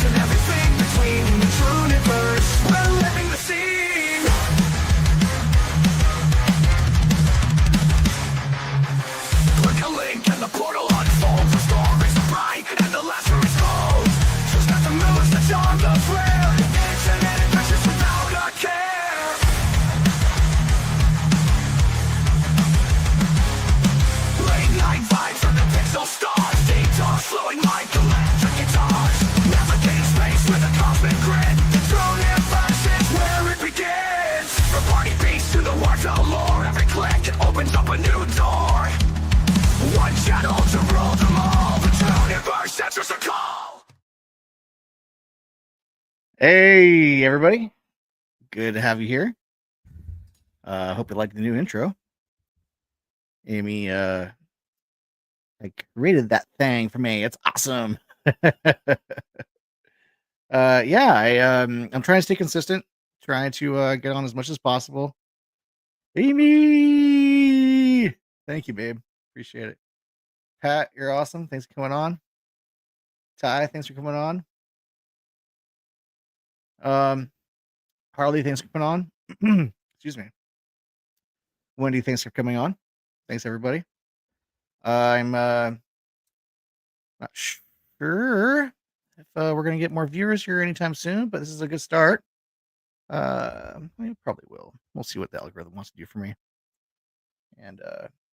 And everything between the Drewniverse, we're living the scene. Click a link and the portal unfolds. The stories are bright and the laughter is cold. Just got the moves, the charm, the thrill. Internet adventures without a care. Late night vibes from the pixel stars. Deep talk flowing like electric guitars. Navigating space with a cosmic grid. The Drewniverse is where it begins. From party beats to the Wartel lore, every click it opens up a new door. One channel to rule them all. The Drewniverse answers a call. Hey everybody, good to have you here. Hope you like the new intro. Amy created that thing for me. It's awesome. I'm trying to stay consistent, trying to get on as much as possible. Amy, thank you, babe. Appreciate it. Pat, you're awesome. Thanks for coming on. Ty, thanks for coming on. Harley, thanks for coming on. Excuse me. Wendy, thanks for coming on. Thanks, everybody. I'm not sure if we're gonna get more viewers here anytime soon, but this is a good start. We probably will. We'll see what the algorithm wants to do for me. And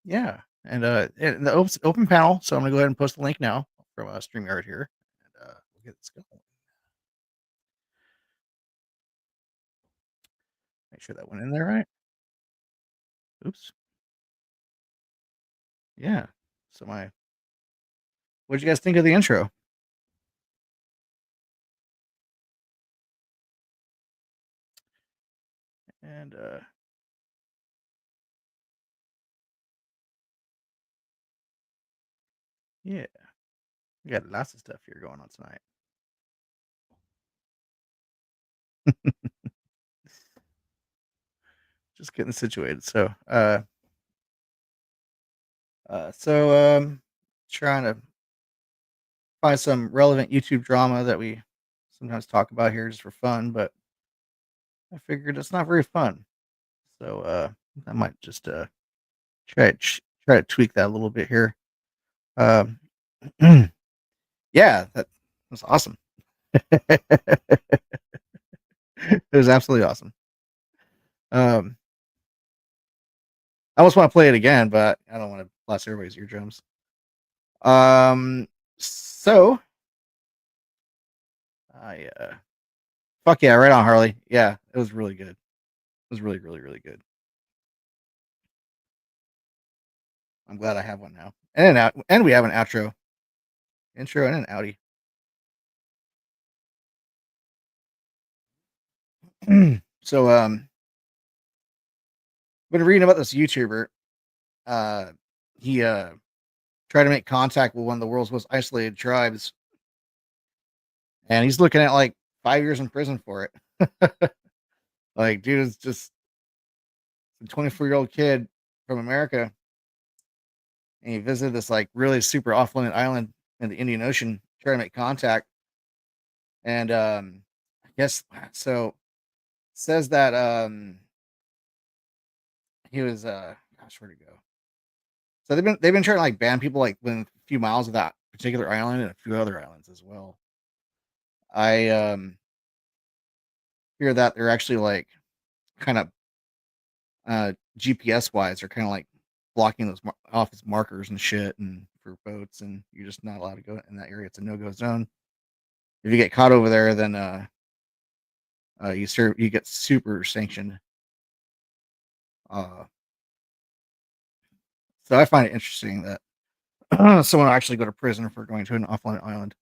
and the open panel. So I'm gonna go ahead and post the link now from StreamYard here, and we'll get this going. Make sure that went in there right. Oops. Yeah. So what'd you guys think of the intro? And yeah, we got lots of stuff here going on tonight. Just getting situated. So trying to find some relevant YouTube drama that we sometimes talk about here just for fun, but I figured it's not very fun. So I might just try to tweak that a little bit here. Yeah, that was awesome. It was absolutely awesome. I almost want to play it again, but I don't want to blast everybody's eardrums. So fuck yeah, right on, Harley. Yeah, it was really good. It was really, really, really good. I'm glad I have one now. And we have an intro and an outie. So I've been reading about this YouTuber. He tried to make contact with one of the world's most isolated tribes, and he's looking at like 5 years in prison for it. Like, dude is just a 24-year-old kid from America, and he visited this like really super off-limit island in the Indian Ocean, trying to make contact. And I guess so. Says that he was gosh, where'd he go? So they've been trying to like ban people like within a few miles of that particular island and a few other islands as well. I hear that they're actually like kind of GPS wise, are kind of like blocking those office markers and shit, and for boats, and you're just not allowed to go in that area. It's a no-go zone. If you get caught over there, then you get super sanctioned. So I find it interesting that someone will actually go to prison for going to an off-limit island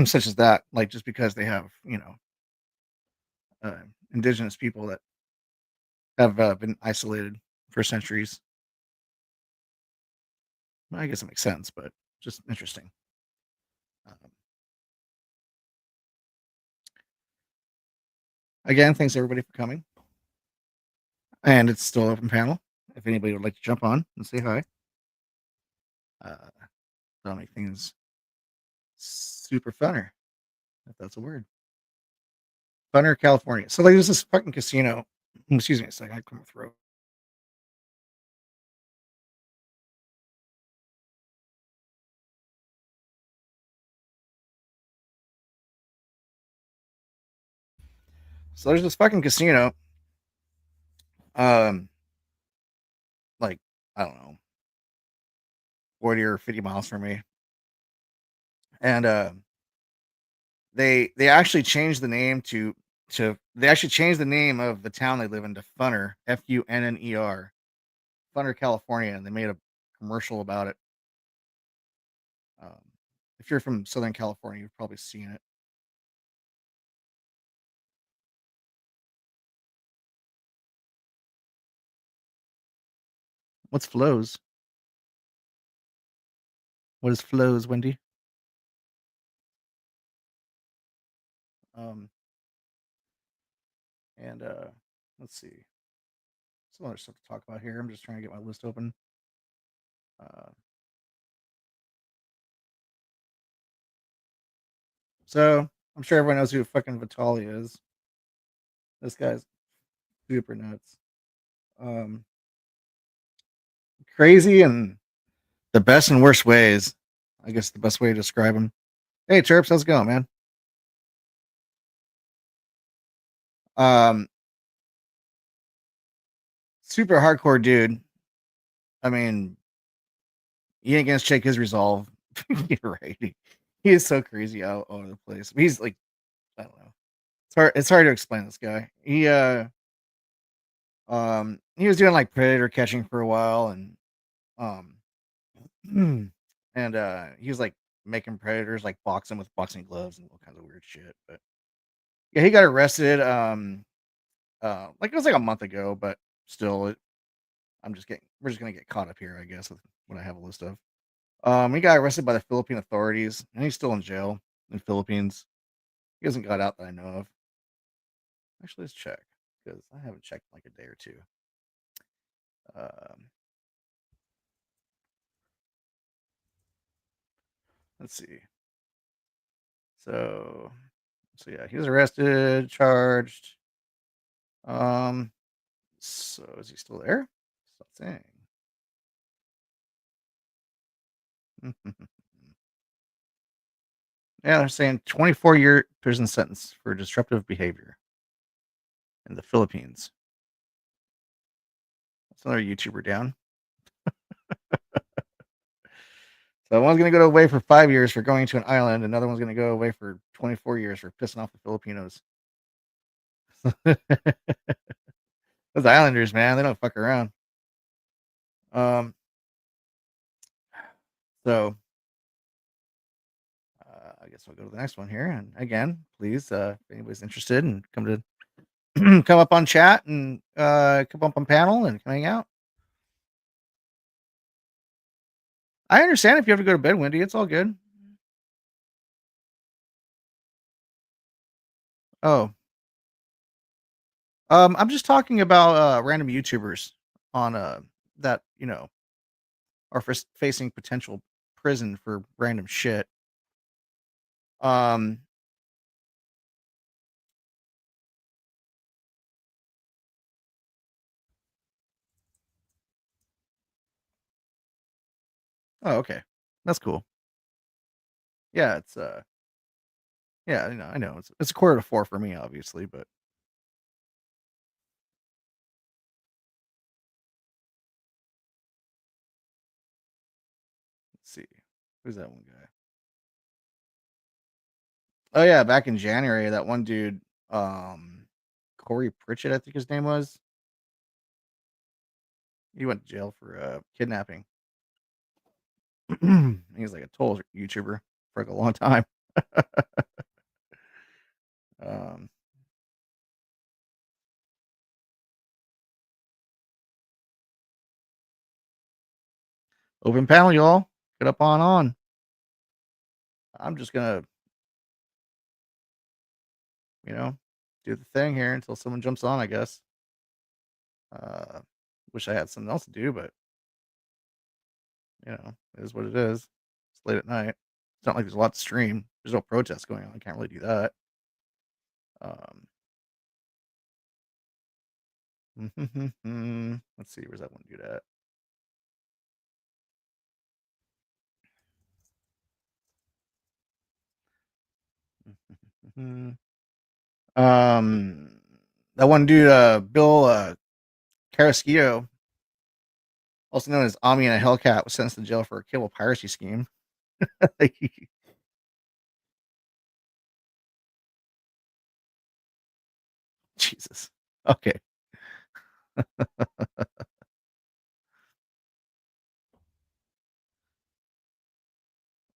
such as that, like just because they have, indigenous people that have been isolated for centuries. Well, I guess it makes sense, but just interesting. Um, Again, thanks everybody for coming. And it's still open panel. If anybody would like to jump on and say hi, that'll make things super funner, if that's a word. Funner, California. So like, there's this fucking casino. Excuse me a second. I clear my throat. So there's this fucking casino. Um, like I don't know, 40 or 50 miles from me, and they actually changed the name to they actually changed the name of the town they live in to Funner, Funner, Funner, California, and they made a commercial about it. Um, if you're from Southern California, you've probably seen it. What's flows? What is flows, Wendy? Um, and let's see, some other stuff to talk about here. I'm just trying to get my list open. Uh, so I'm sure everyone knows who fucking Vitali is. This guy's super nuts. Um, Crazy and the best and worst ways. I guess the best way to describe him. Hey, Chirps, how's it going, man? Um, Super hardcore dude. I mean, you ain't gonna shake his resolve. You're right. He is so crazy out all over the place. He's like, I don't know. It's hard to explain this guy. He was doing like predator catching for a while, and um and he was like making predators like boxing with boxing gloves and all kinds of weird shit. But yeah, he got arrested. Like it was like a month ago, but still, we're just gonna get caught up here, I guess, with what I have a list of. He got arrested by the Philippine authorities, and he's still in jail in Philippines. He hasn't got out that I know of. Actually, let's check because I haven't checked in like a day or two. Um, let's see. So, so yeah, he was arrested, charged. Um, so is he still there? Stop saying. Yeah, they're saying 24-year prison sentence for disruptive behavior in the Philippines. That's another YouTuber down. So one's going to go away for 5 years for going to an island. Another one's going to go away for 24 years for pissing off the Filipinos. Those Islanders, man, they don't fuck around. Um, so I guess we'll go to the next one here. And again, please, if anybody's interested and come to come up on chat and come up on panel and come hang out. I understand if you have to go to bed, Wendy. It's all good. Oh, I'm just talking about random YouTubers on that are facing potential prison for random shit. Um, oh, okay, that's cool. Yeah, it's yeah, I know it's a quarter to four for me, obviously, but let's see, who's that one guy? Oh yeah, back in January, that one dude, Corey Pritchett, I think his name was. He went to jail for kidnapping. He's like a total YouTuber for like a long time. um, Open panel, y'all. Get up on. I'm just gonna, do the thing here until someone jumps on, I guess. Uh, wish I had something else to do, but it is what it is. It's late at night. It's not like there's a lot to stream. There's no protest going on. I can't really do that. Um, let's see, where's that one dude at? um, that one dude, Bill Carrasquillo, also known as Ami and a Hellcat, was sentenced to jail for a cable piracy scheme. Jesus. Okay.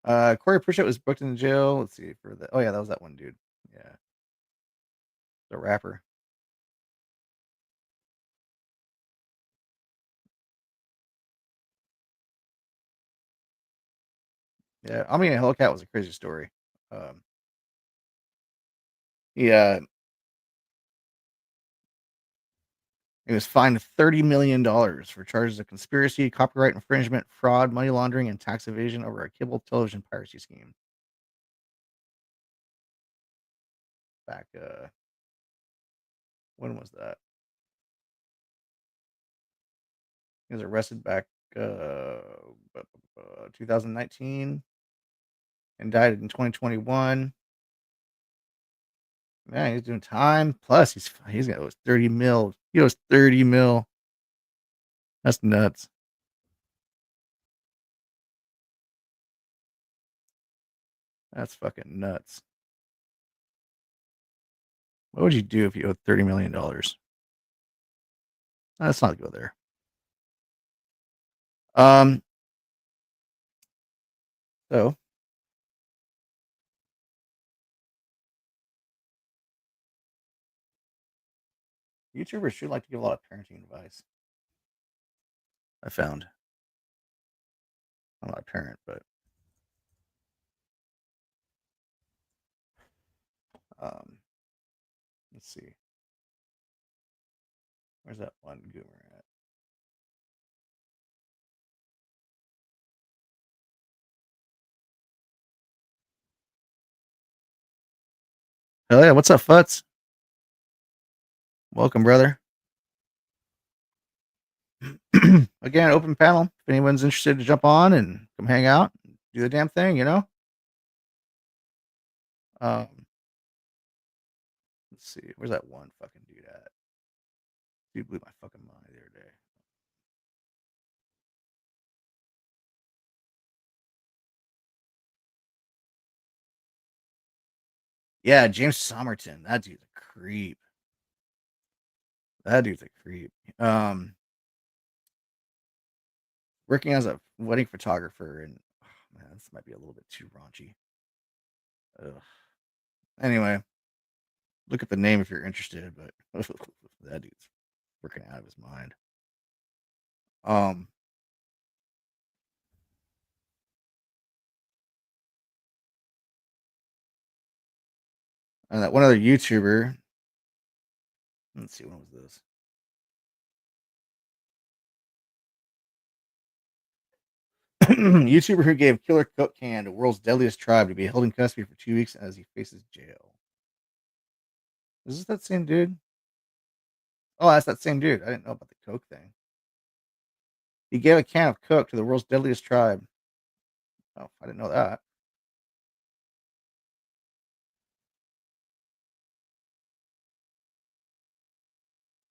Corey Pritchett was booked in jail. Let's see for the. Oh yeah, that was that one dude. Yeah, the rapper. Yeah, I mean, Hellcat was a crazy story. Um, yeah, he was fined $30 million for charges of conspiracy, copyright infringement, fraud, money laundering, and tax evasion over a cable television piracy scheme. Back, when was that? He was arrested back, 2019, and died in 2021. Man, he's doing time. Plus, he's got 30 mil. He owes 30 mil. That's nuts. That's fucking nuts. What would you do if you owed $30 million? Let's not go there. Um, so YouTubers should like to give a lot of parenting advice. I found. I'm not a parent, but um, let's see. Where's that one goomer at? Hell yeah! What's up, Futz? Welcome, brother. Again, open panel. If anyone's interested to jump on and come hang out, do the damn thing, Um, let's see. Where's that one fucking dude at? Dude blew my fucking mind the other day. Yeah, James Somerton. That dude's a creep. That dude's a creep. Working as a wedding photographer, and oh, man, this might be a little bit too raunchy. Ugh. Anyway, look at the name if you're interested, but that dude's working out of his mind. Um, and that one other YouTuber. Let's see, when was this? YouTuber who gave killer coke can to world's deadliest tribe to be held in custody for 2 weeks as he faces jail. Is this that same dude? Oh, that's that same dude. I didn't know about the coke thing. He gave a can of coke to the world's deadliest tribe. Oh, I didn't know that.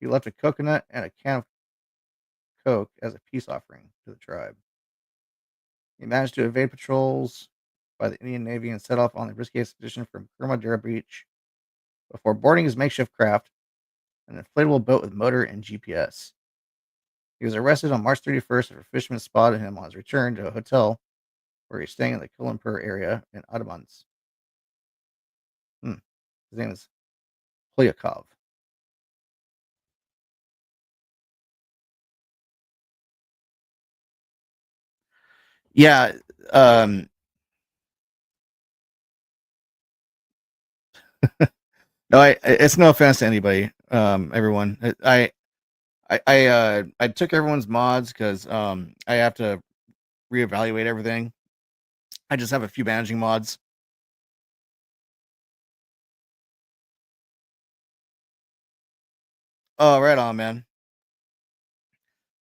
He left a coconut and a can of coke as a peace offering to the tribe. He managed to evade patrols by the Indian Navy and set off on the risky expedition from Kurmadura Beach before boarding his makeshift craft, an inflatable boat with motor and GPS. He was arrested on March 31st after fishermen spotted him on his return to a hotel where he's staying in the Kolimpur area in Audamans. His name is Polyakov. Yeah. Um, no, it's no offense to anybody. Everyone. I took everyone's mods because I have to reevaluate everything. I just have a few managing mods. Oh, right on, man.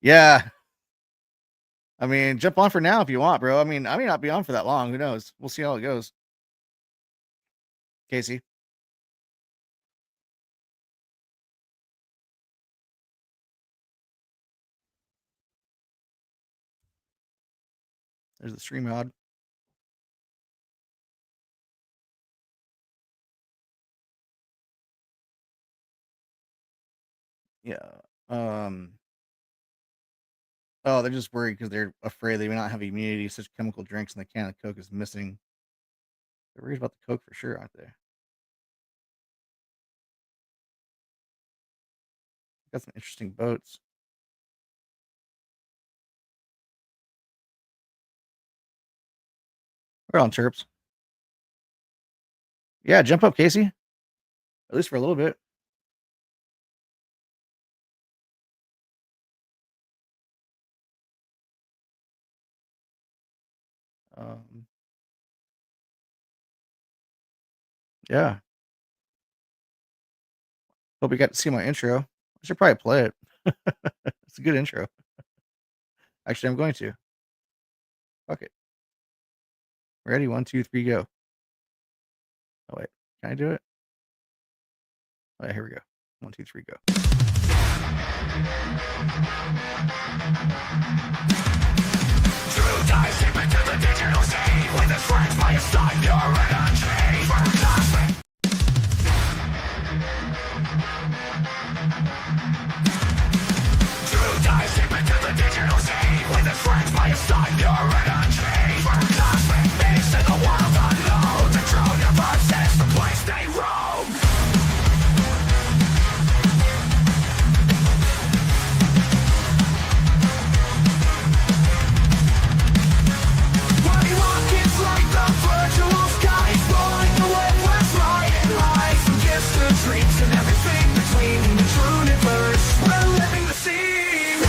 Yeah. I mean, jump on for now if you want, bro. I mean, I may not be on for that long. Who knows? We'll see how it goes. Casey, there's the stream mod. Yeah. Um. Oh, they're just worried because they're afraid they may not have immunity to such chemical drinks, and the can of Coke is missing. They're worried about the Coke for sure, aren't they? Got some interesting boats. We're on chirps. Yeah, jump up, Casey. At least for a little bit. Um. Yeah. Hope you got to see my intro. I should probably play it. It's a good intro. Actually, I'm going to. Fuck it. Ready? 1, 2, 3, go. Oh wait, can I do it? Oh, yeah, here we go. 1, 2, 3, go. True dives deep into the digital sea. With his friends by his side, you're right on tree. First class. True dives deep into the digital sea. With his friends by his side, you're right on tree. First class. Mix in the world unknown. The Drewniverse is the place they roam. Money rockets like the virtual skies, blowing away left, right, and high. From gifts to dreams and everything between. In the Drewniverse, we're living the scene.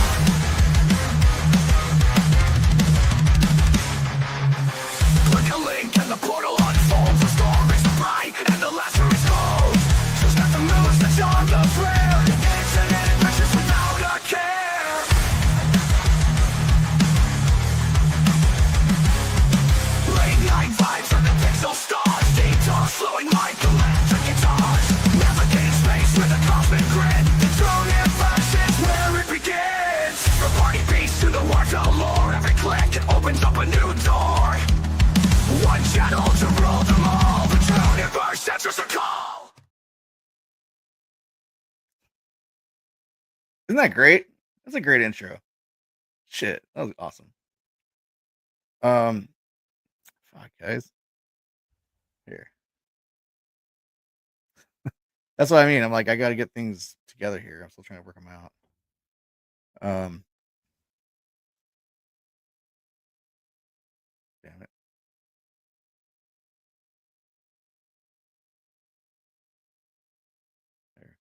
Click a link and the portal unfolds. The storm is bright and the laughter is cold. Just got the moves that charm the thrill. Infinite adventures without a care. Late night vibes from the pixel stars. Deep talks flowing like electric guitars. Navigating space with a cosmic grid. The Drewniverse is where it begins. From party beats to the Warto lore. Every click it opens up a new door. One channel to rule them all. The Drewniverse answers a call. Isn't that great? That's a great intro. Shit, that was awesome. Um, fuck, guys. Here. That's what I mean. I'm like, I got to get things together here. I'm still trying to work them out. Um, damn it. There.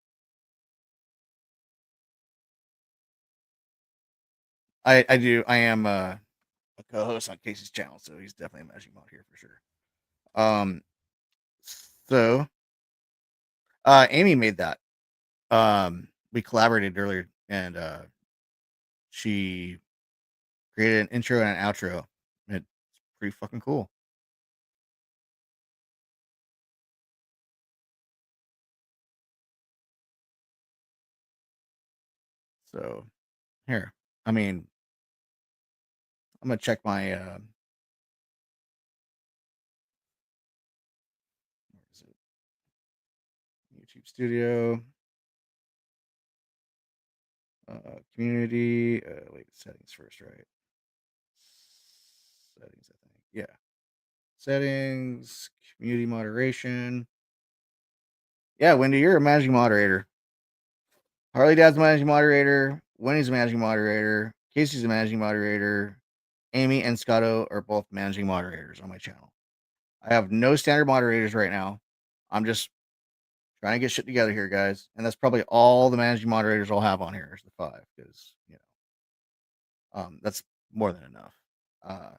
I do. I am a co-host on Casey's channel, so he's definitely a magic mod here for sure. Um, so Amy made that. We collaborated earlier, and she created an intro and an outro. It's pretty fucking cool. So here, I mean, I'm gonna check my where is it? YouTube Studio, community. Wait, settings first, right? Settings, I think. Yeah, settings, community moderation. Yeah, Wendy, you're a managing moderator. Harley Dad's a managing moderator. Wendy's a managing moderator. Casey's a managing moderator. Amy and Scotto are both managing moderators on my channel. I have no standard moderators right now. I'm just trying to get shit together here, guys. And that's probably all the managing moderators I'll have on here is the 5 because that's more than enough. Uh,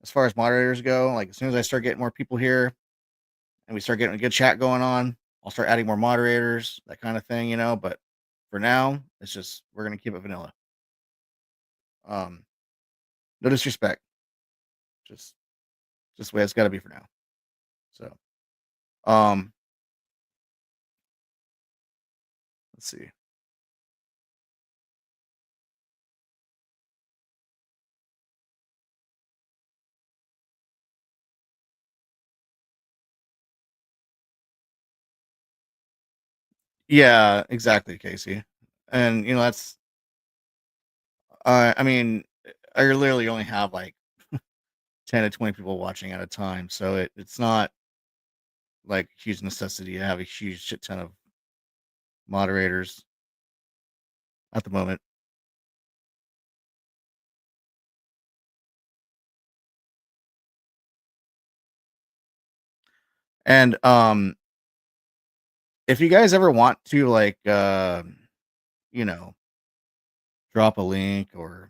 as far as moderators go, like as soon as I start getting more people here and we start getting a good chat going on, I'll start adding more moderators, that kind of thing, But for now, it's just we're gonna keep it vanilla. Um, no disrespect, just the way it's got to be for now. So, um, let's see. Yeah, exactly, Casey. And that's I mean, I literally only have like 10 to 20 people watching at a time, so it's not like a huge necessity to have a huge shit ton of moderators at the moment. And if you guys ever want to like you know, drop a link or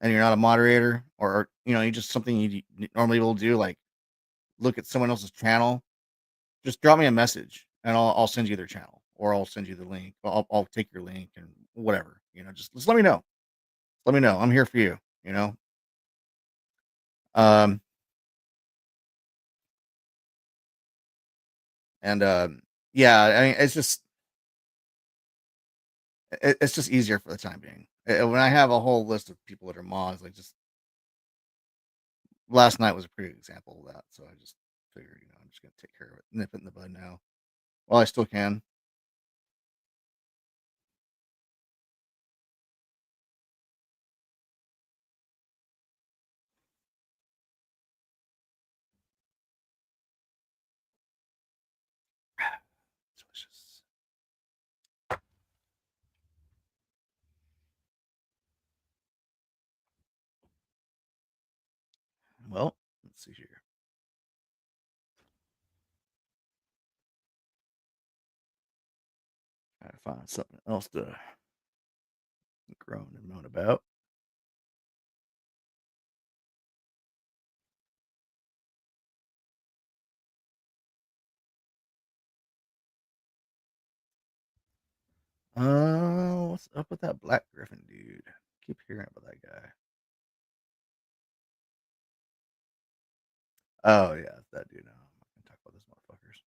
and you're not a moderator or you just something you normally will do like look at someone else's channel, just drop me a message and I'll send you their channel or I'll send you the link. I'll take your link and whatever, just let me know. Let me know. I'm here for you, you know. Um and yeah, I mean it's just easier for the time being. When I have a whole list of people that are mods, like just last night was a pretty good example of that. So I just figured, I'm just gonna take care of it, nip it in the bud now. While I still can. Delicious. Well, let's see here. Gotta find something else to groan and moan about. What's up with that Black Griffin dude? Keep hearing about that guy. Oh yeah, it's that dude. No, I'm not gonna talk about those motherfuckers.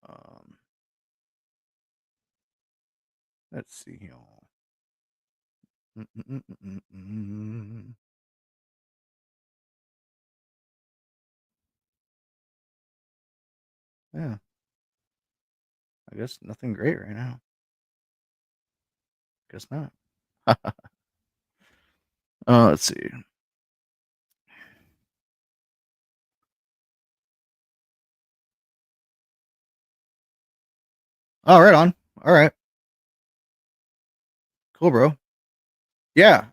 Um, let's see here. Mm-mm-mm-mm-mm. Yeah, I guess nothing great right now. Guess not. Let's see. Oh, right on. All right, cool, bro. Yeah.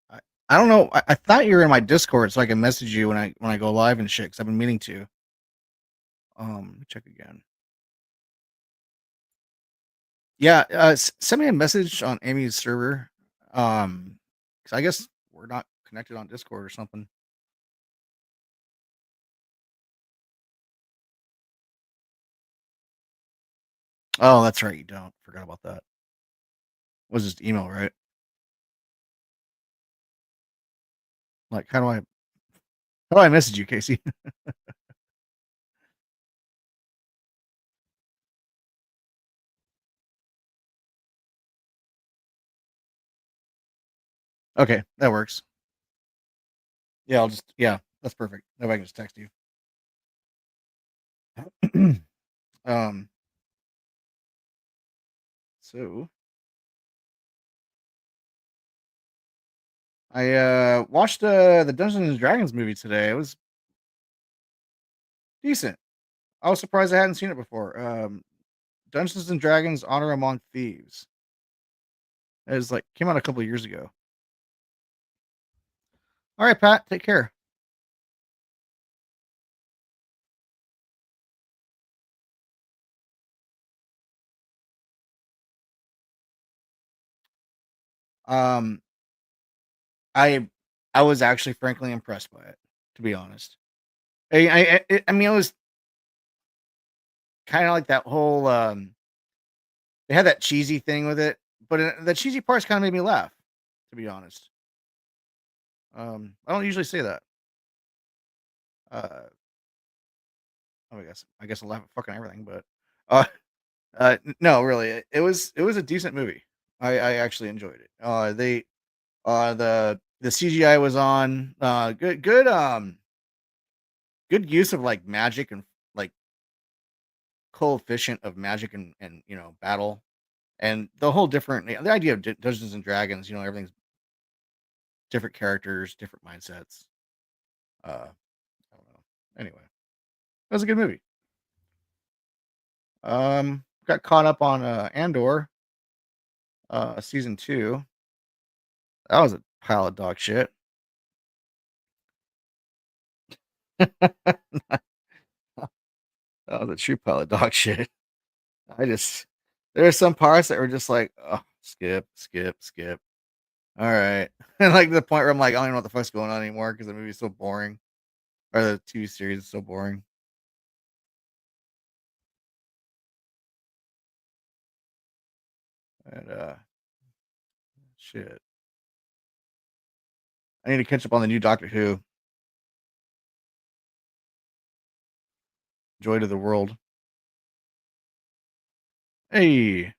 I, I don't know. I thought you were in my Discord, so I can message you when I go live and shit. Cause I've been meaning to. Let me check again. Yeah, send me a message on Amy's server. Cause I guess we're not connected on Discord or something. Oh, that's right. You don't. Forgot about that. It was just email, right? Like, how do I message you, Casey? Okay, that works. Yeah, yeah, that's perfect. That way I can just text you. um, so I watched the Dungeons and Dragons movie today. It was decent. I was surprised I hadn't seen it before. Dungeons and Dragons: Honor Among Thieves. It was like came out a couple of years ago. All right, Pat, take care. Um, I I was actually frankly impressed by it, to be honest. I mean, it was kind of like that whole they had that cheesy thing with it, but the cheesy parts kind of made me laugh, to be honest. I don't usually say that. Uh, I guess I laugh at fucking everything, but uh, no, really, it was a decent movie. I actually enjoyed it. The CGI was on. Good use of like magic and like coefficient of magic and battle and the whole different the idea of Dungeons and Dragons. Everything's different characters, different mindsets. I don't know. Anyway, that was a good movie. Got caught up on Andor, season 2. That was a pile of dog shit. That was a true pile of dog shit. I just There's some parts that were just like, oh, skip, skip, skip. All right, and like to the point where I'm like, I don't even know what the fuck's going on anymore because the movie's so boring, or the TV series is so boring. And shit, I need to catch up on the new Doctor Who. Joy to the world. Hey,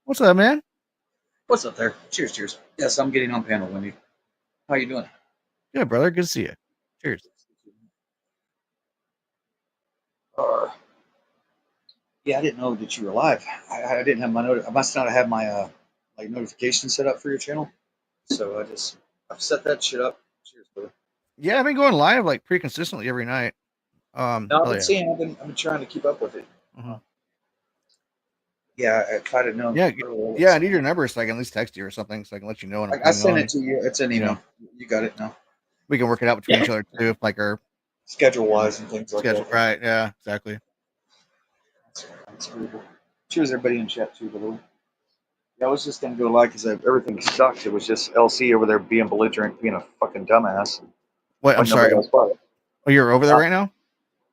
what's up, man? What's up there? Cheers, cheers. Yes, I'm getting on panel, Wendy. How you doing? Good, brother. Good to see you. Cheers. Uh, yeah, I didn't know that you were live. I didn't have my I must not have my like notification set up for your channel. So I've set that shit up. Cheers, brother. Yeah, I've been going live like pretty consistently every night. No, I've Hell been yeah. seeing. I've been trying to keep up with it. Mhm. Yeah, if I'd have known Yeah, earlier. yeah. I need your number so I can at least text you or something so I can let you know when I'm I coming sent it on. to you. It's an You know, email. You got it now. we can work it out between each other too, if like our Schedule wise and things like schedule. that. Right? Yeah, exactly. That's pretty cool. Cheers, everybody in chat too, by the way. Yeah, I was just gonna go like because everything sucked. It was just LC over there being belligerent, being a fucking dumbass. Wait, I'm When sorry. nobody else was. Oh, you're over there right now?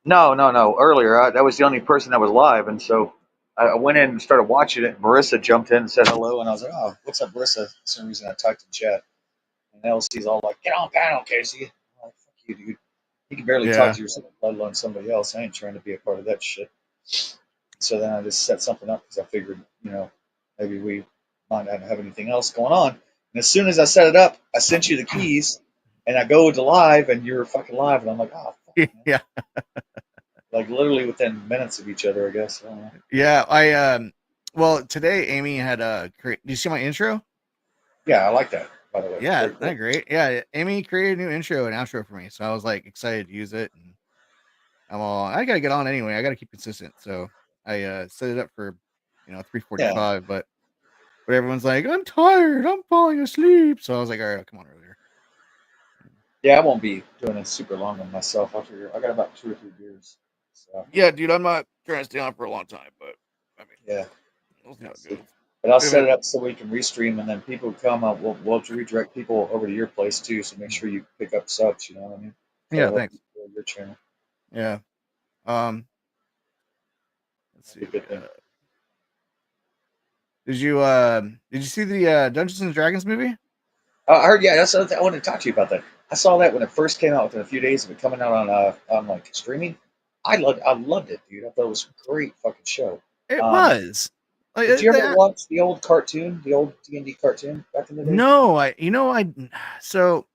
No, no, no. Earlier, that was the only person that was live, and so I went in and started watching it. Marissa jumped in and said hello, and I was like, "Oh, what's up, Marissa?" That's the same reason I talked in chat. And LC's all like, "Get on panel, Casey." I'm like, "Fuck you, dude. You can barely talk Yeah. to yourself, let alone somebody else. I ain't trying to be a part of that shit." So then I just set something up because I figured, maybe we might not have anything else going on. And as soon as I set it up, I sent you the keys, and I go to live, and you're fucking live, and I'm like, "Oh, fuck, man." Yeah. Like literally within minutes of each other, I guess. I don't know. Yeah. Well, today Amy had do you see my intro? Yeah, I like that, by the way. Yeah, Very isn't that cool. great? Yeah, Amy created a new intro and outro for me, so I was like excited to use it. And I gotta get on anyway. I gotta keep consistent. So I set it up for 3:45, Yeah. but everyone's like, I'm tired, I'm falling asleep. So I was like, all right, I'll come on earlier. Yeah, I won't be doing it super long on myself. I figure I got about 2 or 3 beers. So Yeah, dude, I'm not trying to stay on for a long time, but I mean, yeah, we'll see how we'll it see. goes. But I'll Wait a set minute. it up so we can restream, and then people who come up. We'll redirect people over to your place too. So make sure you pick up subs. You know what I mean? Yeah, That'll help you thanks. grow your channel. Yeah. Um, let's That'd be see. a good thing. Did you see the Dungeons and Dragons movie? I heard. Yeah, that's the other thing. I wanted to talk to you about that. I saw that when it first came out, within a few days of it coming out on like streaming. I loved it, dude. I thought it was a great fucking show. It Um, was. Like Did you ever that. watch the old cartoon, the old D&D cartoon back in the day? No, so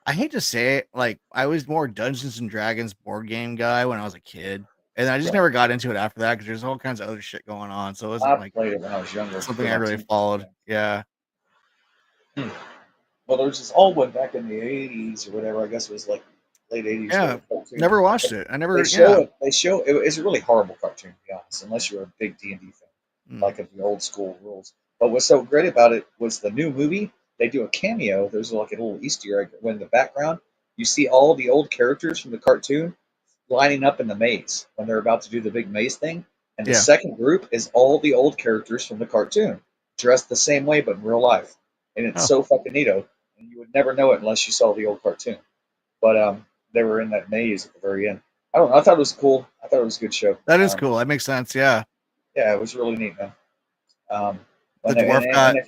I hate to say it, like I was more Dungeons and Dragons board game guy when I was a kid, and I just Right. never got into it after that because there's all kinds of other shit going on. So it wasn't I like played it when I was younger something with I my really team. followed. Yeah, Hmm. Well, there was this old one back in the 80s or whatever. I guess it was like late 80s yeah. cartoon. Never watched But it. I they never. show Yeah. it. They show it. It's a really horrible cartoon, to be honest, unless you're a big D&D fan, Mm. like of the old school rules. But what's so great about it was the new movie. They do a cameo. There's like a little Easter egg when in the background you see all the old characters from the cartoon lining up in the maze when they're about to do the big maze thing. And the Yeah. second group is all the old characters from the cartoon, dressed the same way but in real life. And it's Oh, so fucking neato. And you would never know it unless you saw the old cartoon. But they were in that maze at the very end. I don't know. I thought it was cool. I thought it was a good show. that is cool. That makes sense. Yeah. Yeah, it was really neat, man. Um, The and, dwarf and got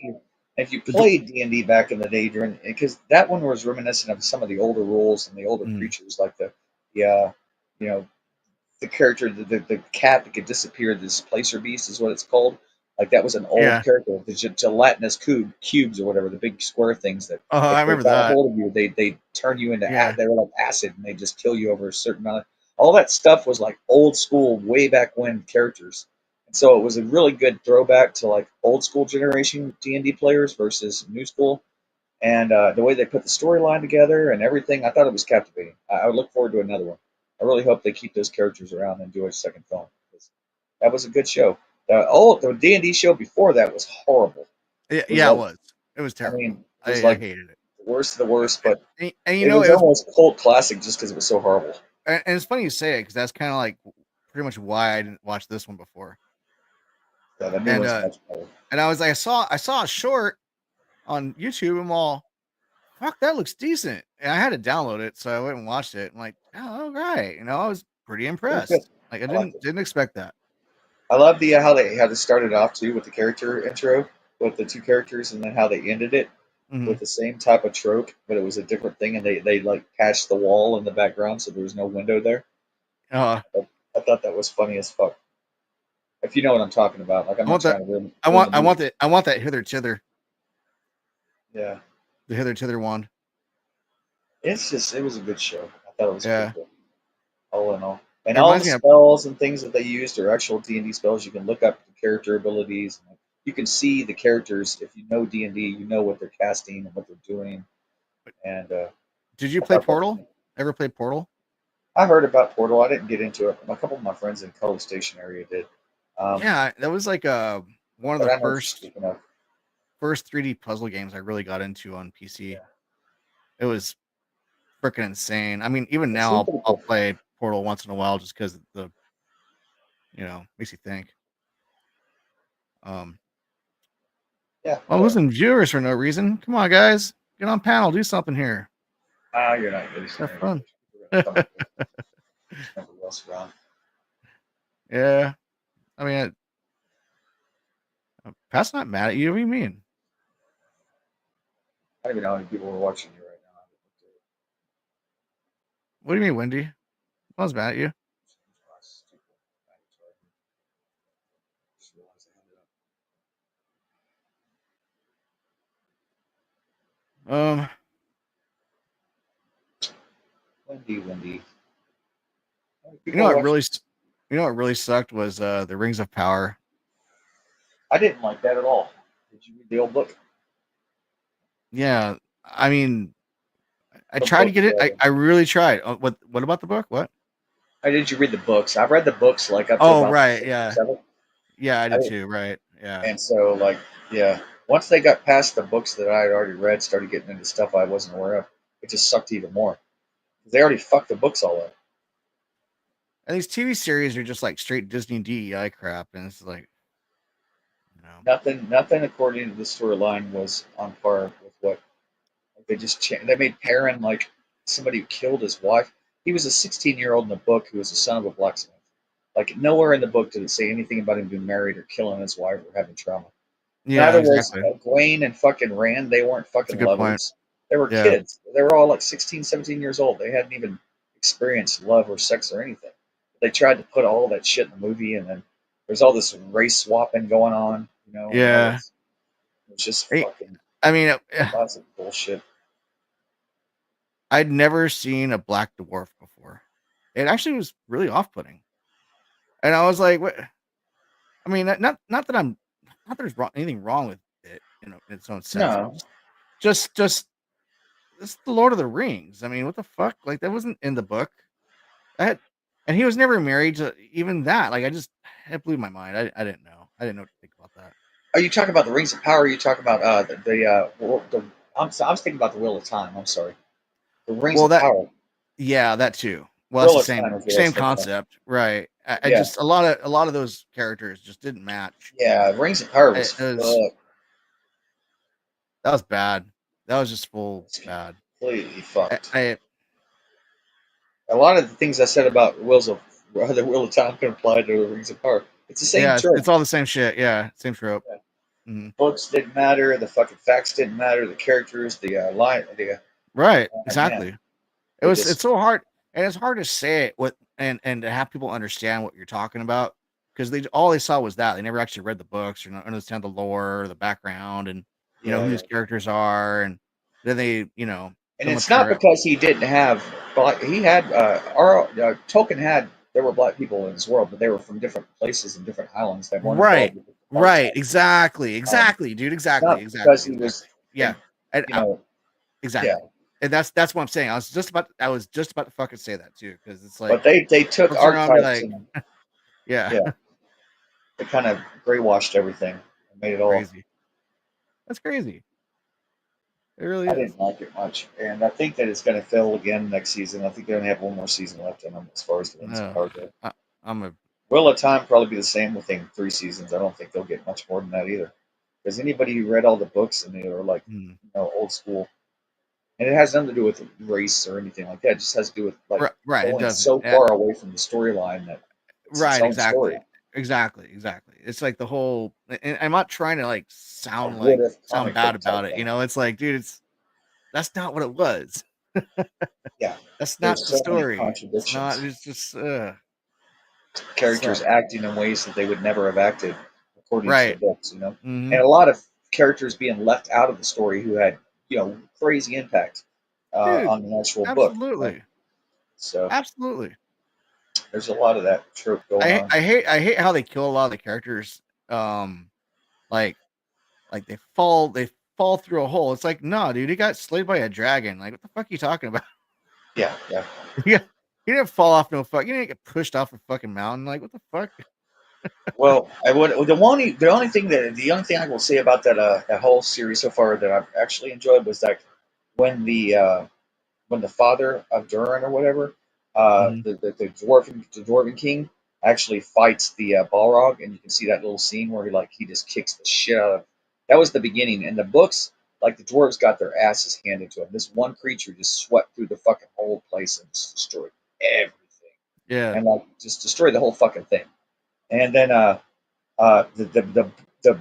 if you the dw- played D&D back in the day during because that one was reminiscent of some of the older rules and the older mm, creatures like the you know the character, the cat that could disappear, this placer beast is what it's called. Like that was an old yeah. character, the gelatinous cubes or whatever, the big square things that Oh, I if they remember got a that. hold of you, they turn you into Yeah. they were like acid and they just kill you over a certain amount. All that stuff was like old school, way back when characters, and so it was a really good throwback to like old school generation D&D players versus new school. And the way they put the storyline together and everything, I thought it was captivating. I would look forward to another one. I really hope they keep those characters around and do a second film. That was a good show. The D&D show before that was horrible. Yeah, It was yeah, it like, was. It was I terrible. mean, it was I like hated it. the worst of the worst, but And you it know, was almost cult classic just because it was so horrible. and it's funny you say it because that's kind of like pretty much why I didn't watch this one before. Yeah, the new And one's much better. and I was like, I saw a short on YouTube. And I'm all, fuck, that looks decent. And I had to download it, so I went and watched it. I'm like, oh, all right. I was pretty It was good. impressed. Like I I liked didn't it. didn't expect that. I love the how they had to start it off too with the character intro with the two characters, and then how they ended it Hmm. with the same type of trope, but it was a different thing, and they like patched the wall in the background so there was no window there. Uh, I thought that was funny as fuck. If you know what I'm talking about, like I'm I not want that. trying to I ruin want the I movie. want that. I want that hither tither, Yeah, the hither tither wand. it was a good show. I thought it was pretty Yeah, good, all in all. And it all the reminds me of. spells and things that they used are actual D&D spells. You can look up the character abilities. You can see the characters if you know D&D. You know what they're casting and what they're doing. And Did you I play thought that was Portal? neat. Ever play Portal? I heard about Portal. I didn't get into it. A couple of my friends in College Station area did. Yeah, that was like one of But the I know what you're first speaking of. 3D puzzle games I really got into on PC. Yeah, It was freaking insane. I mean, even it now seemed I'll pretty I'll cool. play Portal once in a while just because the makes you think. Um, Yeah, well, whatever. losing viewers for no reason. Come on, guys, get on panel, do something here. Ah, you're not really Have saying anything. fun. We're gonna come up with everybody else around. Yeah, I mean, Pat's not mad at you. What do you mean? I don't even know how many people are watching you right now. What do you mean, Wendy? I was mad at you. Um, Wendy, Wendy. you know People are what watching. really, sucked was the Rings of Power. I didn't like that at all. Did you read the old book? Yeah, I mean, I The tried to book, get it. I, rather. I really tried. What about the book? What? How did you read the books? I've read the books like up to Oh, about the right. sixth or Yeah. seventh. Yeah, I I did didn't, too. Right. Yeah. and so like yeah, once they got past the books that I had already read, started getting into stuff I wasn't aware of. It just sucked even more. They already fucked the books all up. And these TV series are just like straight Disney DEI crap, and it's like, you know, Nothing according to the storyline was on par with what like, they made Perrin like somebody who killed his wife. He was a 16-year-old in the book who was the son of a blacksmith. Like nowhere in the book did it say anything about him being married or killing his wife or having trauma. yeah, Neither was exactly. Gwaine and fucking Rand. They weren't That's a fucking good point. lovers. They were Yeah. kids. They were all like 16, 17 years old. They hadn't even experienced love or sex or anything. They tried to put all that shit in the movie, and then there's all this race swapping going on, and all Yeah. this. It was just I, fucking I mean, classic bullshit. I'd never seen a black dwarf before. It actually was really off-putting, and I was like, "What?" I mean, not that not that there's anything wrong with it, in its own sense, but No, just it's the Lord of the Rings. I mean, what the fuck? Like that wasn't in the book. That and he was never married to even that. Like it blew my mind. I didn't know. I didn't know what to think about that. Are you talking about the Rings of Power? Or are you talking about I was thinking about the Wheel of Time. I'm sorry, the Rings Well, of that Power. yeah, that too. Well, that's Wheel the of Time same is what I was same thinking of. concept, right? I Yeah, just a lot of those characters just didn't match. yeah. Rings of Power was It was fuck. that was bad. That was just full It's bad. completely fucked. I A lot of the things I said about Wheels of the Wheel of Time can apply to the Rings of Power. It's the same yeah, trope. it's all the same shit. Yeah, same trope. Yeah. Mhm. Books didn't matter. The fucking facts didn't matter. The characters, the line, the Right, man, exactly. they It's just so hard, and it's hard to say it with and to have people understand what you're talking about because they all they saw was that they never actually read the books or not understand the lore or the background and who yeah. these characters are and then they And come it's up not here. because he didn't have black. He had Tolkien had there were black people in his world, but they were from different places and different islands that weren't Right, involved with the right, politics. exactly, Um, exactly, dude, it's exactly, not because exactly, he was, exactly. Yeah, and you know, yeah. exactly, and that's what I'm saying. I was just about to fucking say that too because it's like But they took I'm turning around and be archetypes like, and yeah, yeah, they kind of gray washed everything and made it all. crazy. That's crazy. It really I is. didn't like it much, and I think that it's going to fail again next season. I think they only have one more season left in them as far as the Rings of No, Power go. I, I'm a Will of Time probably be the same within 3 seasons. I don't think they'll get much more than that either. Because anybody who read all the books and they are like, mm. old school, and it has nothing to do with race or anything like that. It just has to do with like Right, it going doesn't. so far away from the storyline that it's its Right, own story. exactly. Exactly, exactly. It's like the whole and I'm not trying to like A what if sound comic bad book type about it. thing. It's like, dude, it's that's not what it was. Yeah, That's not there's the so many story. It's not contradictions. it's just Characters sucks. acting in ways that they would never have acted according to the Right. books. Mhm. And a lot of characters being left out of the story who had, crazy impact Dude, on the actual book. absolutely. So Absolutely. there's a lot of that trope going on. I hate how they kill a lot of the characters like they fall through a hole. It's like, "No, dude, he got slayed by a dragon." Like, what the fuck are you talking about? Yeah, yeah. Yeah. He didn't fall off no fuck. You didn't get pushed off a fucking mountain. Like, what the fuck? Well, I would the only thing I will say about that whole series so far that I've actually enjoyed was like when the father of Durin or whatever, Mhm. the dwarven king actually fights the Balrog, and you can see that little scene where he just kicks the shit out of. That was the beginning. In the books, like the dwarves got their asses handed to them. This one creature just swept through the fucking whole place and just destroyed everything, Yeah. and like just destroyed the whole fucking thing. And then the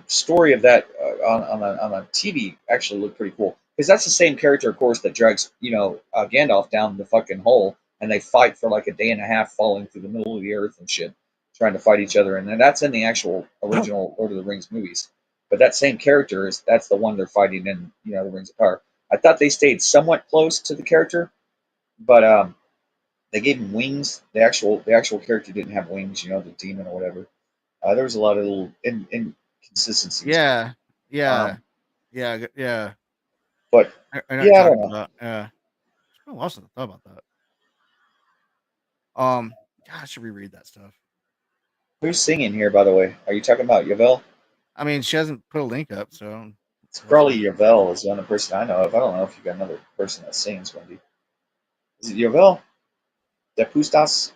story of that on a TV actually looked pretty cool because that's the same character, of course, that drags Gandalf down the fucking hole, and they fight for like a day and a half, falling through the middle of the earth and shit, trying to fight each other. And then that's in the actual original Lord of the Rings movies. But that same character that's the one they're fighting in the Rings of Power. I thought they stayed somewhat close to the character, but they gave him wings. The actual character didn't have wings, the demon or whatever. There was a lot of little inconsistencies. Yeah. Yeah. Um, Yeah. but I know what you're yeah, I don't talking know. about. Yeah. It's been a while since I thought about that. God, I should reread that stuff. Who's singing here, by the way? Are you talking about Yavel? I mean, she hasn't put a link up, so It's we'll probably see. Yavel is the only person I know of. I don't know if you got another person that sings, Wendy. Is it Yavel? De Pustas?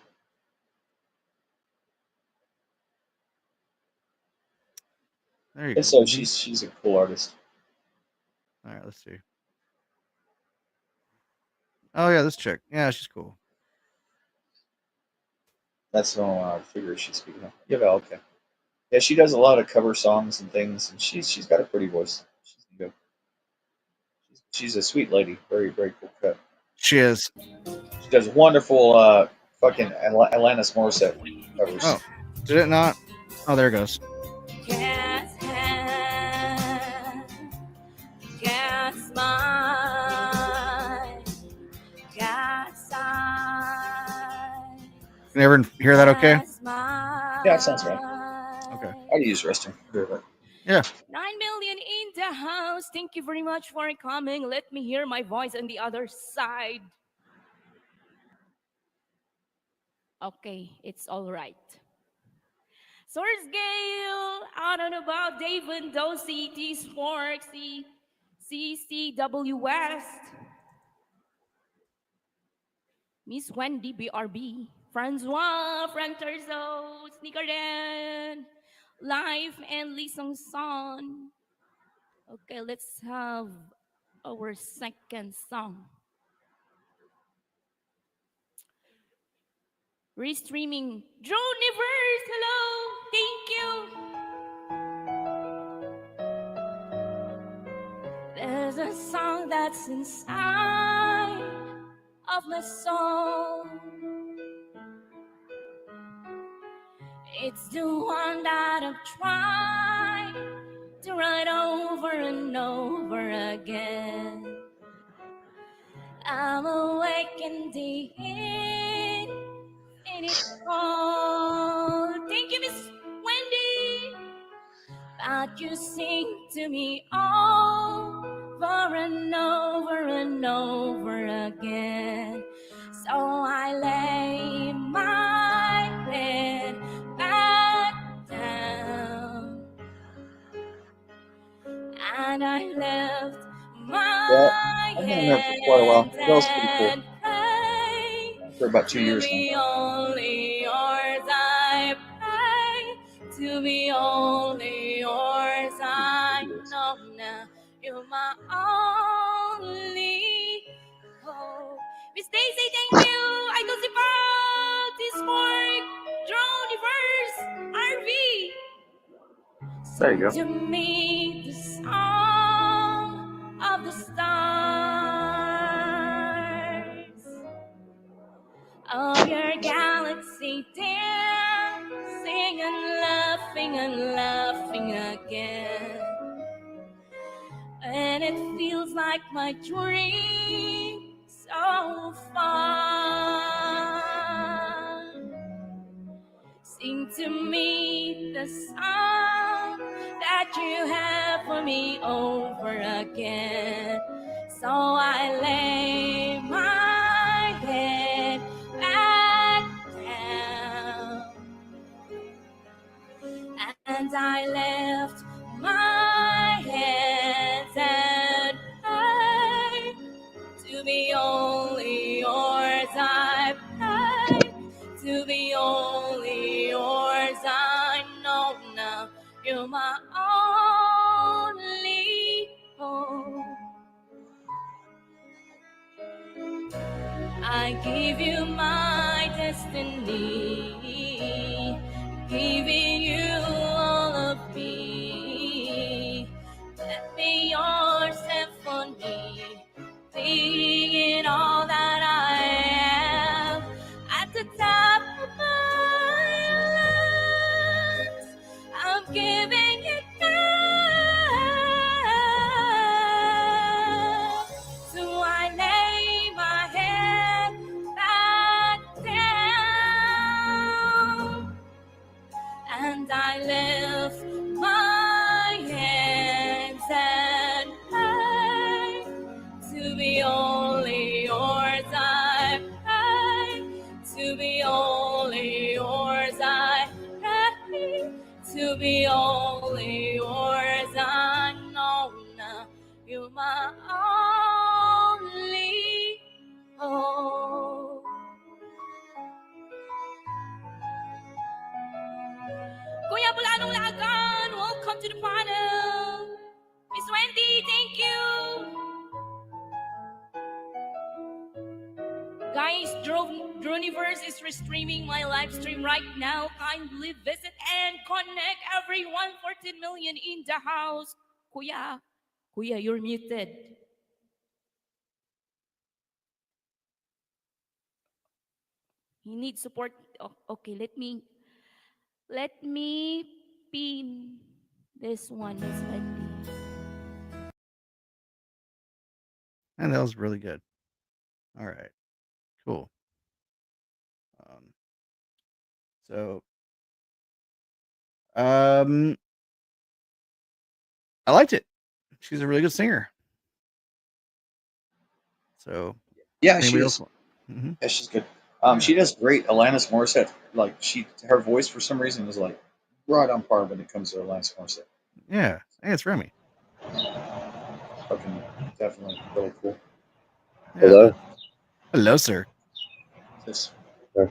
There you If go, so, Wendy. she's a cool artist. All right, let's see. Oh yeah, this chick. Yeah, she's cool. That's the one I figure she's speaking of. Yavel, okay. Yeah, she does a lot of cover songs and things, and she's got a pretty voice. She's good. She's a sweet lady. Very, very cool cut. She is. She does wonderful fucking Alanis Morissette covers. Oh, did it not? Oh, there it goes. Cat's hand, cat's mine, cat's eye, Can everyone hear that? Okay. cat's mine. Yeah, it sounds right. Okay. I'd use restroom. Yeah. 9 million in the house. Thank you very much for coming. Let me hear my voice on the other side. Okay, it's all right. Source Gale, I don't know about David Dosey, T Spork, CCW West, Miss Wendy BRB, Francois, Frank Terzo, Sneakerden, Life, and Lee Song Son. Okay, let's have our second song. Restreaming Drewniverse, hello, thank you. There's a song that's inside of my soul. It's the one that I've tried to write over and over again. I'm awake in the end, and it's all. Thank you, Miss Wendy. But you sing to me over and over and over again. So I lay my head back down, and I left Yeah, my I've known her for quite a while. hands That was pretty cool. and pray For about 2 to years be now. only yours. I pray to be only yours. I know now you're my only hope. Miss Daisy, thank you. I don't see about this morning. Drewniverse, RV. There you go. To me, the song of the stars of your galaxy dancing and laughing again. And it feels like my dream so far. Sing to me the song that you have for me over again. So I lay my head back down, and I left my hands and prayed to be only yours. I pray to be only yours. I know now you're my only hope. I give you my destiny, giving you all of me. Let me your symphony, singing all that I am at the top of my lungs. I'm giving it back. So I lay my head back down, and I lift my hands and pray to be only yours. I pray to be only yours. I pray to be only yours. I know now you're my only hope. Kuya Bulanong Lagan, welcome to the panel. Miss Wendy, thank you. Guys, Drewniverse is restreaming my live stream right now. Kindly visit and connect everyone. 14 million in the house. Kuya, you're muted. He needs support. Oh, okay, let me pin this one, Miss Wendy. And that was really good. All right, cool. So, I liked it. She's a really good singer. So, Yeah, she anybody is. else? Mhm. Yeah, she's good. She does great. Alanis Morissette, like her voice for some reason is like right on par when it comes to Alliance Morse. Yeah. Hey, it's Remy. Fucking definitely really cool. Yeah. Hello. Hello, sir. Just How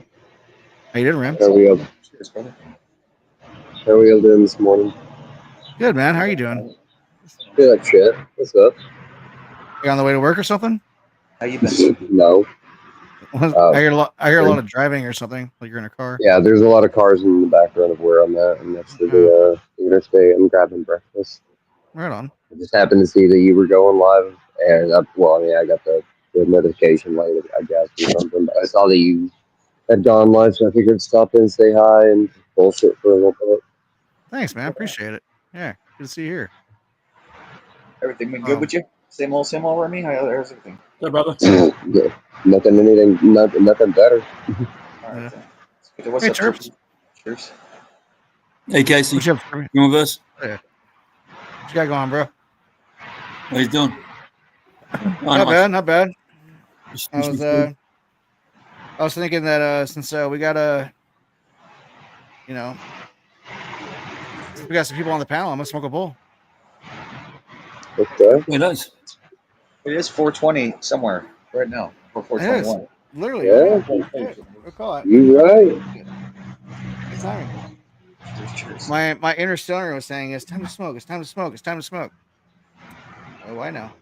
you doing, Ram? How are we all? cheers, brother. How are we all doing this morning? Good, man. How are you doing? Feel like shit. What's up? You on the way to work or something? How you been? No. I hear a lot. I hear a lot of driving or something. Like you're in a car. Yeah, there's a lot of cars in the background of where I'm at, and next to the interstate. I'm grabbing breakfast. Right on. I just happened to see that you were going live, and I got the notification late, I guess, or something. But I saw that you had gone live, so I figured stop in, say hi, and bullshit for a little bit. Thanks, man. Appreciate it. Yeah. Good to see you here. Everything been good with you? Same old, Remy? How's everything? Good, brother. Yeah, nothing better. All right, Yeah. then. What's Hey, up, Terps. Cheers. Hey, Casey. What you have for me? Drewniverse. Yeah. What you got going, bro? How you doing? Oh, Not nice. bad. Not bad. Just I finished was my food. I was thinking that since we got you know, since we got some people on the panel, I'm gonna smoke a bowl. Okay. Yeah, nice. It is 4:20 somewhere right now. Or It is 4:21. literally. Yeah. Yeah. We'll call it. You right. Good timing. Cheers. My inner stoner was saying it's time to smoke. It's time to smoke. It's time to smoke. Oh, why now?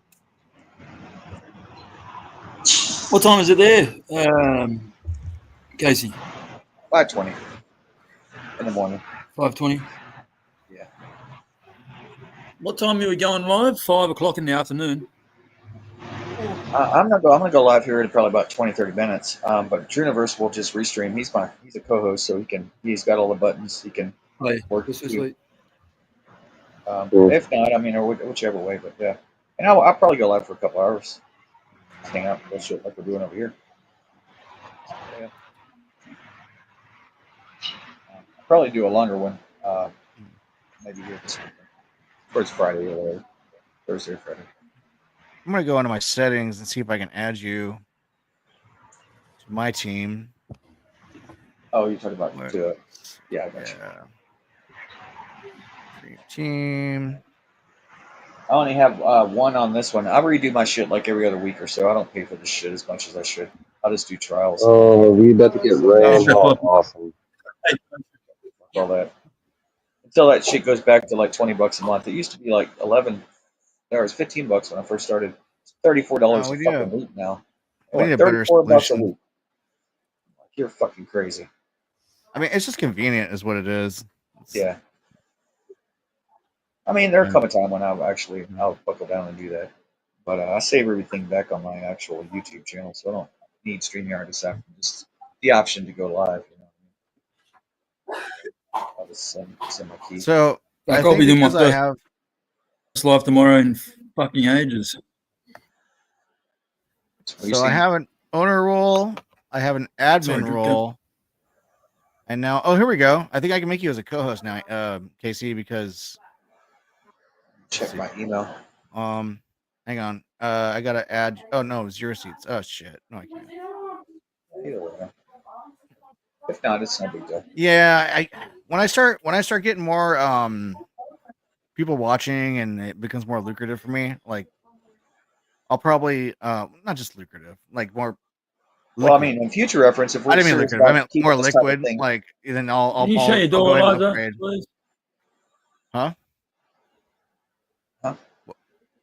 What time is it there, Casey? 5:20 in the morning. 5:20. Yeah. What time are we going live? 5 o'clock in the afternoon. I'm gonna go live here in probably about 20, 30 minutes. But Drewniverse will just restream. He's a co-host, so he's got all the buttons. He can Hey, work this with is you. sweet. Cool. If not, I mean, or whichever way. But yeah, and I'll probably go live for a couple hours. Just hang out, bullshit like we're doing over here. Yeah. I'll probably do a longer one. Maybe here this weekend. Towards Friday or whatever. Thursday or Friday. I'm gonna go into my settings and see if I can add you to my team. Oh, you're talking about Where- yeah, I got you. Yeah. Create team. I only have one on this one. I redo my shit like every other week or so. I don't pay for this shit as much as I should. I'll just do trials. Oh, we about to get rained. Oh. Oh, awesome. All that until that shit goes back to like $20 a month. It used to be like 11. There was $15 when I first started. It's $34 No, a fucking week now. we need a better 34 bucks a solution. week. Like, you're fucking crazy. I mean, it's just convenient, is what it is. Yeah. I mean, there'll come a time when I'll buckle down and do that. But I save everything back on my actual YouTube channel, so I don't need StreamYard aside from just the option to go live. You know, I'll just send my key. So Like, I I'll think be doing my because I first have live tomorrow in fucking ages. so I have an owner role, I have an Sorry, admin Drew, role, and now here we go. I think I can make you as a co-host now, KC, because Check my email. hang on. I gotta add. Oh no, 0 seats. Oh shit. No, I can't. Either way. If not, it's no big deal. Yeah, when I start getting more people watching and it becomes more lucrative for me, like I'll probably not just lucrative, like more liquid. Well, I mean, in future reference, if I we're didn't mean serious lucrative. I about meant keeping more this type of liquid. thing, Like then I'll Can you shut your go door, ahead and Liza, upgrade. please? Huh? Huh?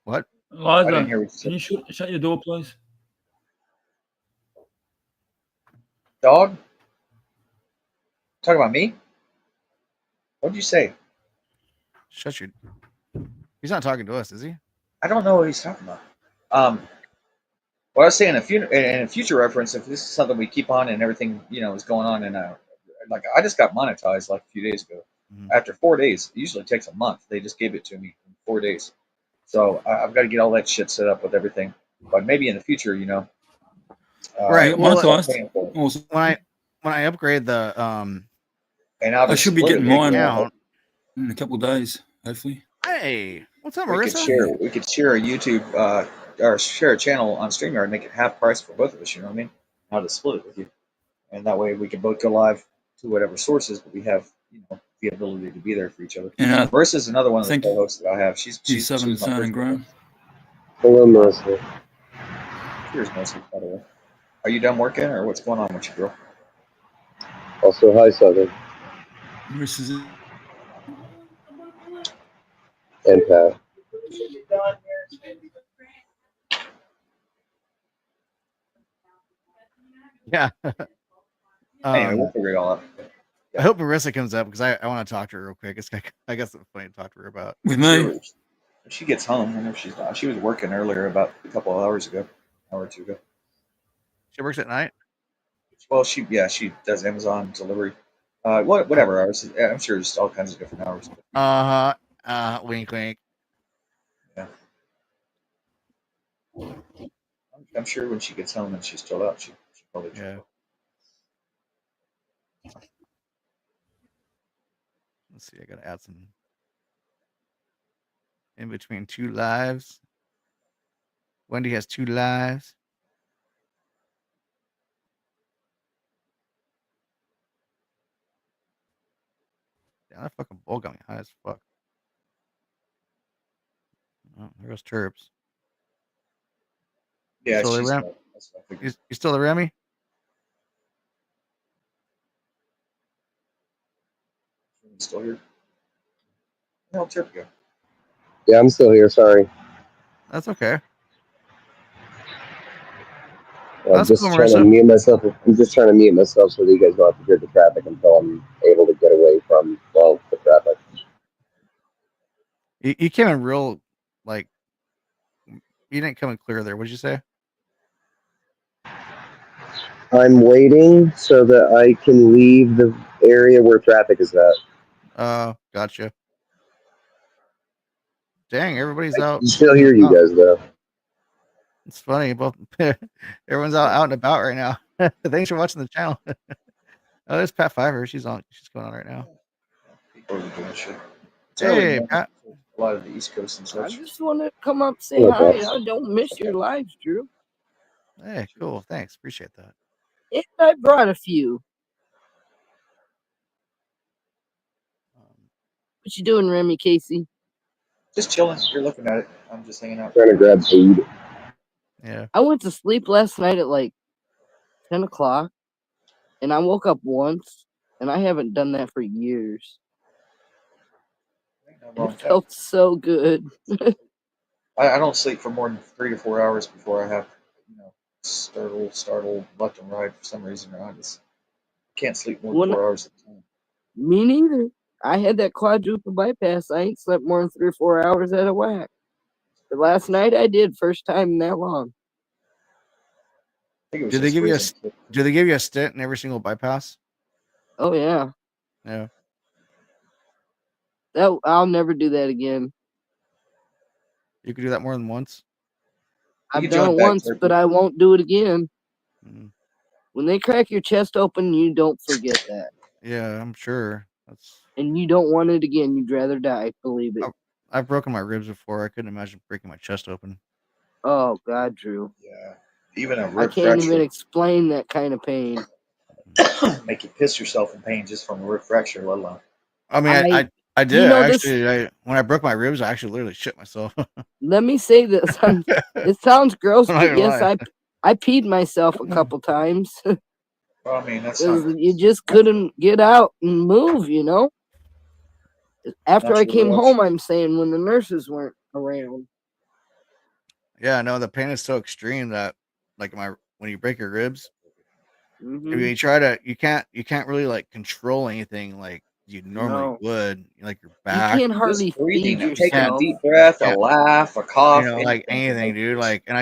What? I didn't Liza, hear what you can said. you shut your door, please? Dog? Talking about me? What'd you say? Shut your. He's not talking to us, is he? I don't know what he's talking about. What I was saying in a future reference, if this is something we keep on and everything, is going on, and like I just got monetized like a few days ago. Mhm. After 4 days, it usually takes a month. They just gave it to me in 4 days, so I've got to get all that shit set up with everything. But maybe in the future, Right. Well, start paying for it. awesome. When I upgrade the And I'll I just should be split getting it. mine account. in a couple of days, hopefully. Hey, what's up, We could Marissa? share a YouTube or share a channel on StreamYard and make it half price for both of us. You know what I mean? I'll just split it with you, and that way we can both go live to whatever sources, but we have the ability to be there for each other. Yeah, Marissa's another one of the Thank- co-hosts that I have. She's she's 7 my sound first and grown. Hello, Marissa. Cheers, Marissa, by the way. Are you done working, or what's going on with you, girl? Also, hi, Southern Marissa's and Pat. Yeah. Anyway, we'll figure it all out. I hope Marissa comes up because I want to talk to her real quick. It's I guess it's funny to talk to her about. with me. Sure. If she gets home, and if she's not, she was working earlier about a couple of hours ago, an hour or two ago. She works at night. Well, she does Amazon delivery. Whatever hours. I'm sure there's all kinds of different hours. Wink, wink. Yeah. I'm sure when she gets home and she's still out, she'll probably Yeah. jump up. Let's see. I gotta add some in between 2 lives. Wendy has 2 lives. Yeah, that fucking bull got me high as fuck. Oh, there goes Terps. Yeah, So she's. they ran- That's what I figured. You still the Remy? Still here? No, Trip go. Yeah, I'm still here. Sorry. That's okay. I'm That's just cool, trying to Marissa. mute myself. I'm just trying to mute myself so that you guys don't have to hear the traffic until I'm able to get away from, well, the traffic. You came in real, like, you didn't come in clear there. What'd you say? I'm waiting so that I can leave the area where traffic is at. Gotcha. Dang, everybody's I out. can still hear you guys, though. It's funny, both everyone's out and about right now. Thanks for watching the channel. Oh, there's Pat Fiver. She's going on right now. People are doing shit. It's Hey, early morning Pat. for a lot of the East Coast and I such. just want to come up say Hello, hi. Pops. I don't miss your lives, Drew. Hey, cool. Thanks. Appreciate that. And I brought a few. What you doing, Remy Casey? Just chilling. You're looking at it. I'm just hanging out. Trying to grab food. Yeah. I went to sleep last night at like 10 o'clock, and I woke up once, and I haven't done that for years. Ain't nothing It wrong with that. felt so good. I don't sleep for more than 3 to 4 hours before I have, startle left and right for some reason. I just can't sleep more than When- 4 hours at a time. Me neither. I had that quadruple bypass. I ain't slept more than 3 or 4 hours at a whack. But last night I did, first time in that long. I think it was Did they just give you reason. Do they give you a stint in every single bypass? Oh yeah, Yeah. that I'll never do that again. You could do that more than once. You I've can done jump it back once, there. but I won't do it again. Mm. When they crack your chest open, you don't forget that. Yeah, I'm sure. And you don't want it again. You'd rather die, believe it. I've broken my ribs before. I couldn't imagine breaking my chest open. Oh, God, Drew. Yeah. Even a I rib can't even fracture explain that kind of pain. make you piss yourself in pain just from a rib fracture, let alone. I mean, I did. You know, When I broke my ribs, I actually literally shit myself. Let me say this. It sounds gross, I'm not but gonna yes, lie. I peed myself a couple times. Well, I mean, that's not. You just couldn't get out and move, you know? After I Natural came home, reaction. I'm saying, when the nurses weren't around. Yeah, no, the pain is so extreme that, like, when you break your ribs, Mhm. if you can't really like control anything like you normally No. would, like your You back, can't hardly Just breathing, feed take a yourself. deep breath, a Yeah. laugh, a cough, like anything. anything, dude. Like, and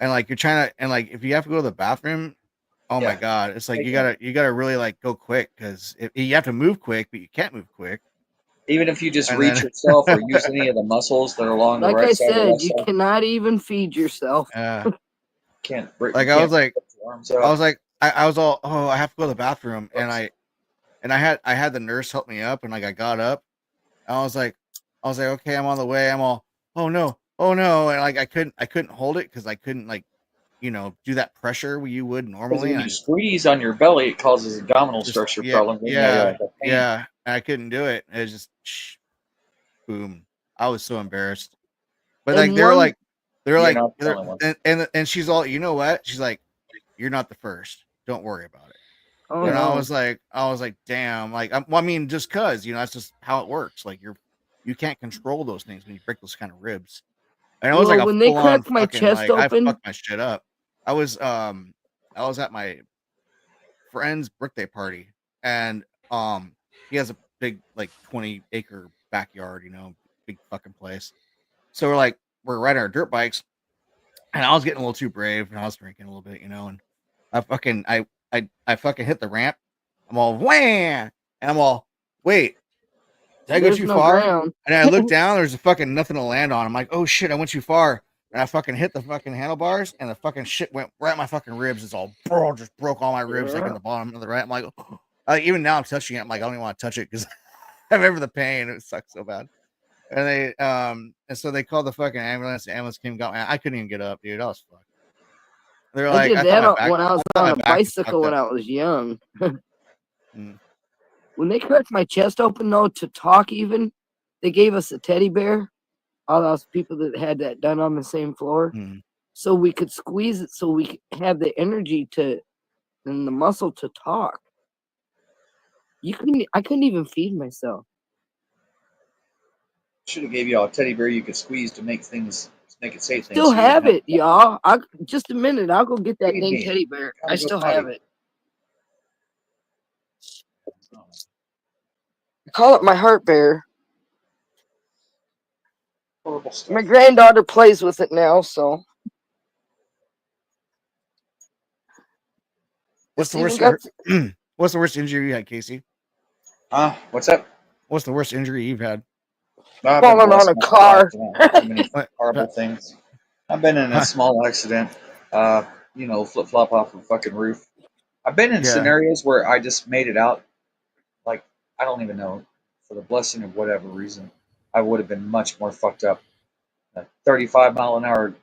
like you're trying to, and like if you have to go to the bathroom, oh my Yeah. god, it's like Take you gotta really like go quick because you have to move quick, but you can't move quick. Even if you just And reach then, yourself or use any of the muscles that are along the Like right I side or said, left you side, cannot even feed yourself. can't break. like You I can't was like, put your arms out. I was all, oh, I have to go to the bathroom, and I had the nurse help me up, and like I got up, and I was like, okay, I'm on the way. I'm all, oh no, and like I couldn't hold it because I couldn't like do that pressure you would Because normally. when And you squeeze on your belly, it causes abdominal just structure problems. The pain. yeah. I couldn't do it. It was just boom. I was so embarrassed. But like And they're one, like You're not the only one. and she's all, you know what? She's like, you're not the first. Don't worry about it. oh And no, I was like, damn. Like, I mean, just cause that's just how it works. Like you can't control those things when you break those kind of ribs. And it was like well, a when they full on cracked my fucking chest like I open, fucked my shit up. I was at my friend's birthday party, and he has a big like 20-acre backyard, big fucking place. So we're riding our dirt bikes, and I was getting a little too brave, and I was drinking a little bit, and I fucking hit the ramp. I'm all wham, and I'm all, wait, did I go there's too no far? ground. And I look down, there's a fucking nothing to land on. I'm like, oh shit, I went too far. And I fucking hit the fucking handlebars, and the fucking shit went right at my fucking ribs. It's all just broke all my ribs, like in Yeah. the bottom of the right. I'm like, even now I'm touching it. I'm like, I don't even want to touch it because I remember the pain. It sucks so bad. And and so they called the fucking ambulance. The ambulance came and got me. I couldn't even get up, dude. I was fucked. They're I like, did I that thought my back, when I was I thought on my a back was bicycle fucked when up. I was young. Mm. When they cracked my chest open, though, to talk even, they gave us a teddy bear. All those people that had that done on the same floor, Mm. so we could squeeze it, so we could have the energy and the muscle to talk. I couldn't even feed myself. Should have gave you all a teddy bear you could squeeze to make it say things. Still so you have didn't it, y'all. Just a minute. I'll go get that Feed dang me. teddy bear. Gotta I go still potty. have it. I call it my heart bear. Horrible stuff. My granddaughter plays with it now, so. What's the It's worst? even got What's the worst injury you had, Casey? What's up? What's the worst injury you've had? I've been falling on blessed a my whole car. life to not have too many What? horrible things. I've been in a small accident. Flip flop off a fucking roof. I've been in Yeah. scenarios where I just made it out. Like, I don't even know, for the blessing of whatever reason, I would have been much more fucked up. A 35 mile an hour,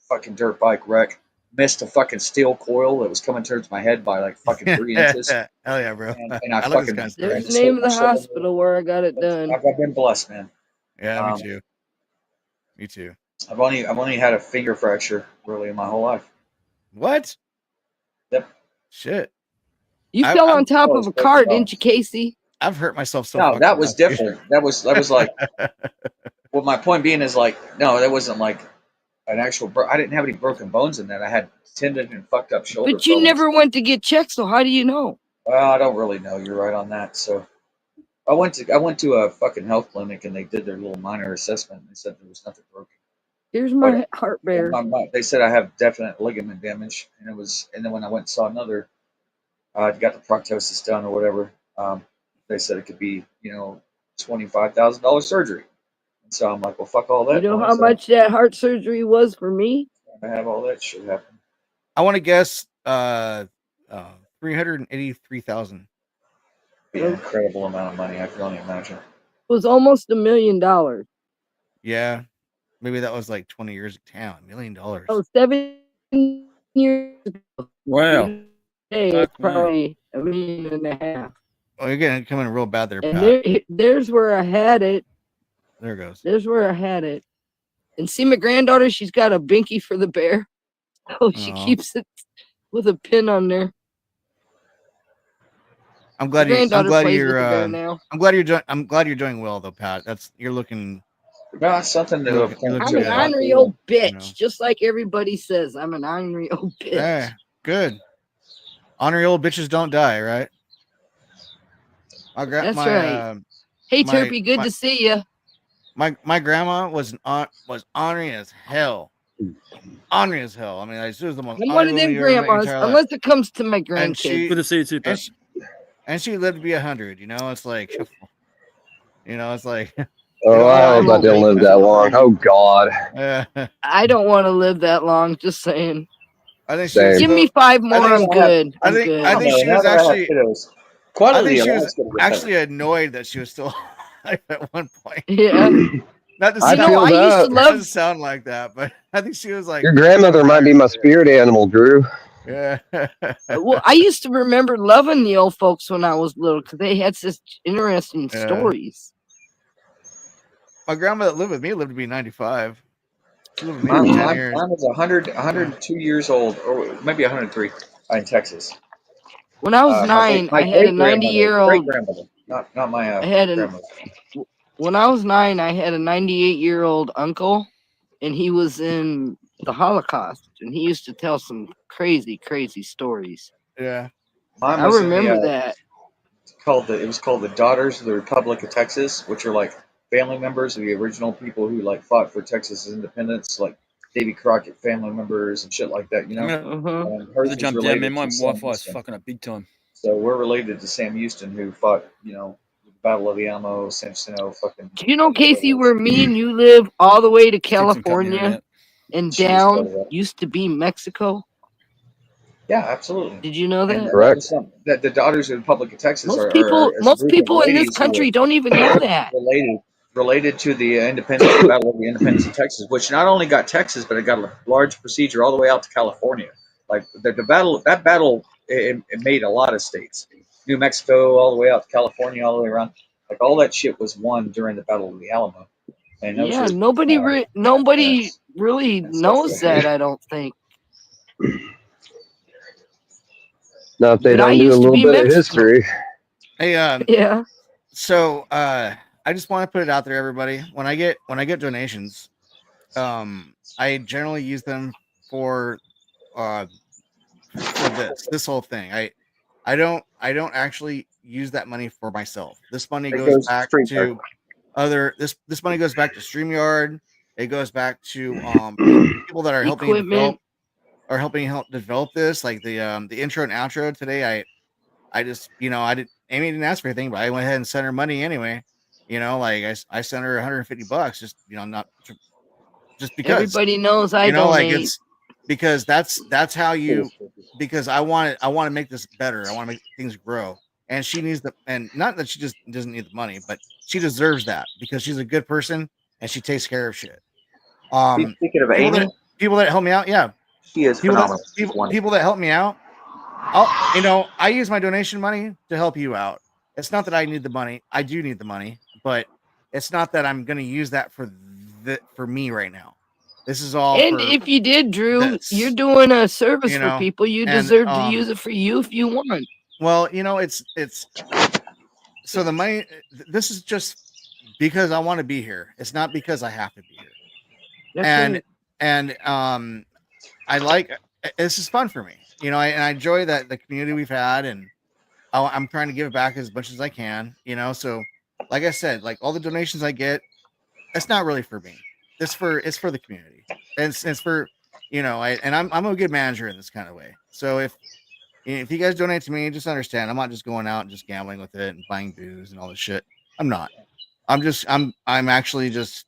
fucking dirt bike wreck. Missed a fucking steel coil that was coming towards my head by like fucking 3 inches. Hell yeah, bro. And I I like this fucking kind of There's stories. the just name hit of the my shoulder. hospital where I got it done. I've been blessed, man. Yeah, me Um, too. Me too. I've only had a finger fracture really in my whole life. What? Yep. Shit. You I- fell I'm- on top Oh, of a it's car, broken didn't you, Casey? I've hurt myself so No, fucking that was much, dude. different. That was like. Well, my point being is like, no, that wasn't like an actual. I didn't have any broken bones in that. I had tendon and fucked up shoulder. But you problems. never went to get checked, so how do you know? Well, I don't really know. You're right on that. So, I went to a fucking health clinic and they did their little minor assessment. And they said there was nothing broken. Here's my heart bear. They said I have definite ligament damage, and then when I went and saw another, got the proctosis done or whatever. They said it could be $25,000 surgery. And so I'm like, well, fuck all that. You know noise. how much that heart surgery was for me? I have all that shit happen. I want to guess 383,000. Be an incredible amount of money. I can only imagine. It was almost $1 million. Yeah. Maybe that was like 20 years ago. $1 million. Oh, 7 years ago. Wow. Today, Fuck it's probably $1.5 million. Oh, you're getting coming real bad there, And Pat. there's where I had it. There it goes. There's where I had it. And see my granddaughter, she's got a binky for the bear. Oh, she Aw. keeps it with a pin on there. I'm glad My you. I'm granddaughter glad plays you're. with the bear now. I'm glad you're doing well though, Pat. You're looking. No, it's something You're to. looking- you're I'm looking an good. ornery old bitch, You know. just like everybody says. I'm an ornery old bitch. Hey, good. Honorary old bitches don't die, right? That's right. Hey, my- Turpy, good my- to see you. My grandma was ornery as hell. Ornery as hell. I mean, she was the most. I'm one of ornery them woman you ever met in your grandmas, entire life. unless it comes to my And grandkids. she Good to see you too, Pat. and she lived to be 100. It's like, it's like. Oh, I hope I didn't live that long. Oh God. I don't want to live that long. Just saying. I think Same. Give me 5 more. I'm good. I I'm think- good. I think she was actually. Quality I think of she life's was gonna get better. actually annoyed that she was still alive at one point. Yeah. Not to I sound, feel I used to that. love. doesn't sound like that, but I think she was like, Your grandmother might be my spirit animal, Drew. yeah. Well, I used to remember loving the old folks when I was little because they had such interesting Yeah. stories. My grandma that lived with me lived to be 95. She lived with me Mine, for 10 mine, years. mine was 100, 102 years old, or maybe 103 in Texas. When I was My 9, my I had a great grandmother, 90-year-old. not my I had a. grandmother. When I was 9, I had a 98-year-old uncle, and he was in the Holocaust, and he used to tell some crazy, crazy stories. Yeah. Mine I was in the remember that. it was called the Daughters of the Republic of Texas, which are like family members of the original people who like fought for Texas's independence, like Davy Crockett family members and shit like that, you I'm know. gonna Uh-huh. And have to hers was jump down, man. related My to Sam Wi-Fi is Houston. fucking up big time. So we're related to Sam Houston, who fought, you know, the Battle of the Alamo, San fucking. Do you know, Casey, where me and you live all the way to Just keeps on cutting in and California out. and She just down started that. used to be Mexico? Yeah, absolutely. Did you know And that? that was Correct. some that the Daughters of the Republic of Texas Most are people, as a most group of people in this ladies who were country don't even know that. related to the independence, the Battle of the Independence of Texas, which not only got Texas, but it got a large procedure all the way out to California. Like the battle, that battle, it made a lot of states, New Mexico, all the way out to California, all the way around. Like all that shit was won during the Battle of the Alamo, and those Yeah, were nobody really knows ancestral. that, I don't think. Now, if they But I don't do a used to little be bit of Mexico. history, Hey, Yeah. so I just want to put it out there, everybody. When I get donations, I generally use them for this whole thing. I don't actually use that money for myself. This money It goes goes back straight back. to this money goes back to StreamYard. It goes back to people that are Equipment. help develop this, like the intro and outro today. I just, Amy didn't ask for anything, but I went ahead and sent her money anyway. Like I sent her $150, just, not just because, Everybody knows I like donate. it's because that's how because I want to make this better. I want to make things grow. And she needs and not that she just doesn't need the money, but she deserves that because she's a good person and she takes care of shit. Speaking of People Amy, that help me out, yeah. she is phenomenal. She's wonderful. People that help me out, I use my donation money to help you out. It's not that I need the money. I do need the money, but it's not that I'm going to use that for me right now. This is all And for if you did, Drew, this, you're doing a service for people. You and, deserve to use it for you if you want. well, it's so the money. This is just because I want to be here. It's not because I have to be here. That's right. And I like this is fun for me. I enjoy that the community we've had, and I'm trying to give back as much as I can. So like I said, like all the donations I get, it's not really for me. It's for the community. And it's for I'm a good manager in this kind of way. So if you guys donate to me, just understand I'm not just going out and just gambling with it and buying booze and all this shit. I'm not. I'm actually just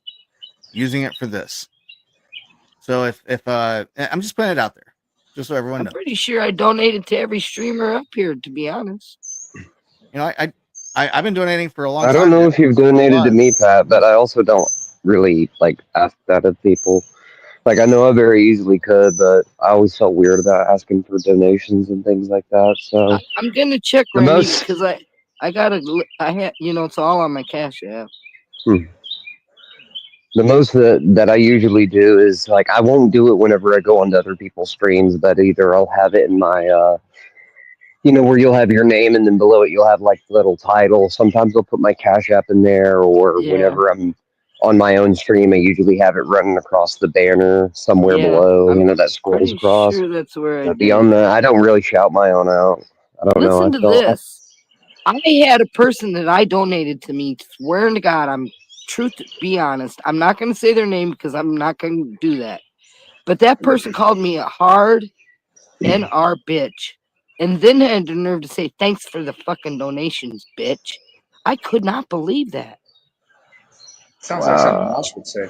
using it for this. So if I'm just putting it out there, just so everyone I'm knows. pretty sure I donated to every streamer up here, to be honest. I've been donating for a long time. I don't know if you've donated to me, Pat, but I also don't really like ask that of people. Like I know I very easily could, but I always felt weird about asking for donations and things like that. So I'm gonna check The Randy most- because I had it's all on my Cash App. the most that I usually do is like I won't do it whenever I go onto other people's streams, but either I'll have it in my where you'll have your name and then below it you'll have like the little title. Sometimes I'll put my Cash App in there, or Yeah. whenever I'm on my own stream, I usually have it running across the banner somewhere Yeah, below. I'm that scrolls Pretty across. sure that's where I But did. beyond that, I don't really shout my own out. I don't know. Listen I to felt this. I had a person that I donated to me, swearing to God, be honest. I'm not going to say their name because I'm not going to do that. But that person called me a hard NR bitch. And then had the nerve to say, thanks for the fucking donations, bitch. I could not believe that. Sounds like something Mosh would say.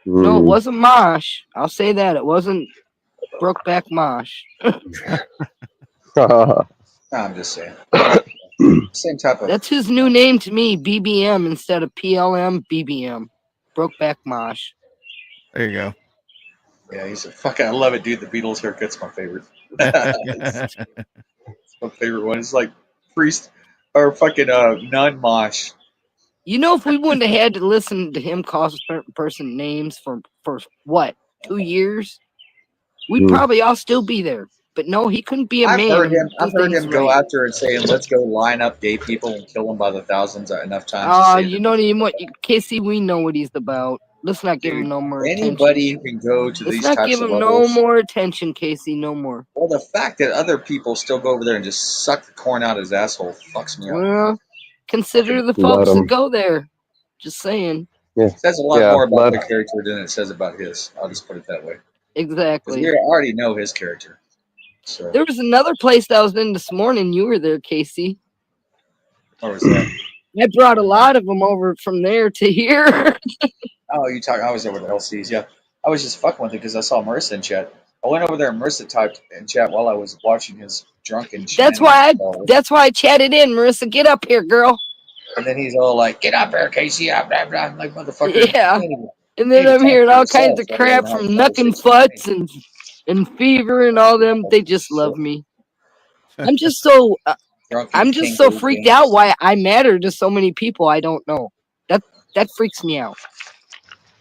No, it wasn't Mosh. I'll say that. It wasn't Brokeback Mosh. No, I'm just saying. Same type of. That's his new name to me, BBM instead of PLM, BBM. Brokeback Mosh. There you go. Yeah, he's a fucking. I love it, dude. The Beatles haircut's my favorite. It's my favorite one. It's like priest or fucking nun mosh. You know, if we wouldn't have had to listen to him call a certain person names for what 2 years, we'd Hmm. probably all still be there. But no, he couldn't be a man. and do I've heard things him go right. out there and say, "Let's go line up gay people and kill them by the thousands." Enough times to say You that. don't even want Casey. We know what he's about. Let's not give him Dude, no more attention. anybody who can go to Let's these not types give of him no levels. more attention, Casey. No more. Well, the fact that other people still go over there and just suck the corn out of his asshole fucks me up. Well, consider Fucking the folks Let that 'em. go there. Just saying. Yeah. says a lot Yeah, more about but their character than it says about his. I'll just put it that way. Because Exactly. we already know his character. So, There was another place that I was in this morning. You were there, Casey. what was that? I brought a lot of them over from there to here. Oh, you talking? I was over the LCs. Yeah, I was just fucking with it because I saw Marissa in chat. I went over there and Marissa typed in chat while I was watching his drunken That's shenanigans. why I chatted in, Marissa. Get up here, girl. And then he's all like, "Get up here, Casey!" Blah, blah, blah. I'm like, motherfucker. Yeah. You need And to then I'm talk hearing for all kinds yourself of rather crap than have from a Knuckin' conversation with me. Futz and Fever and all them. They just love me. I'm just so Drunken freaked out why I matter to so many people I don't know. That freaks me out.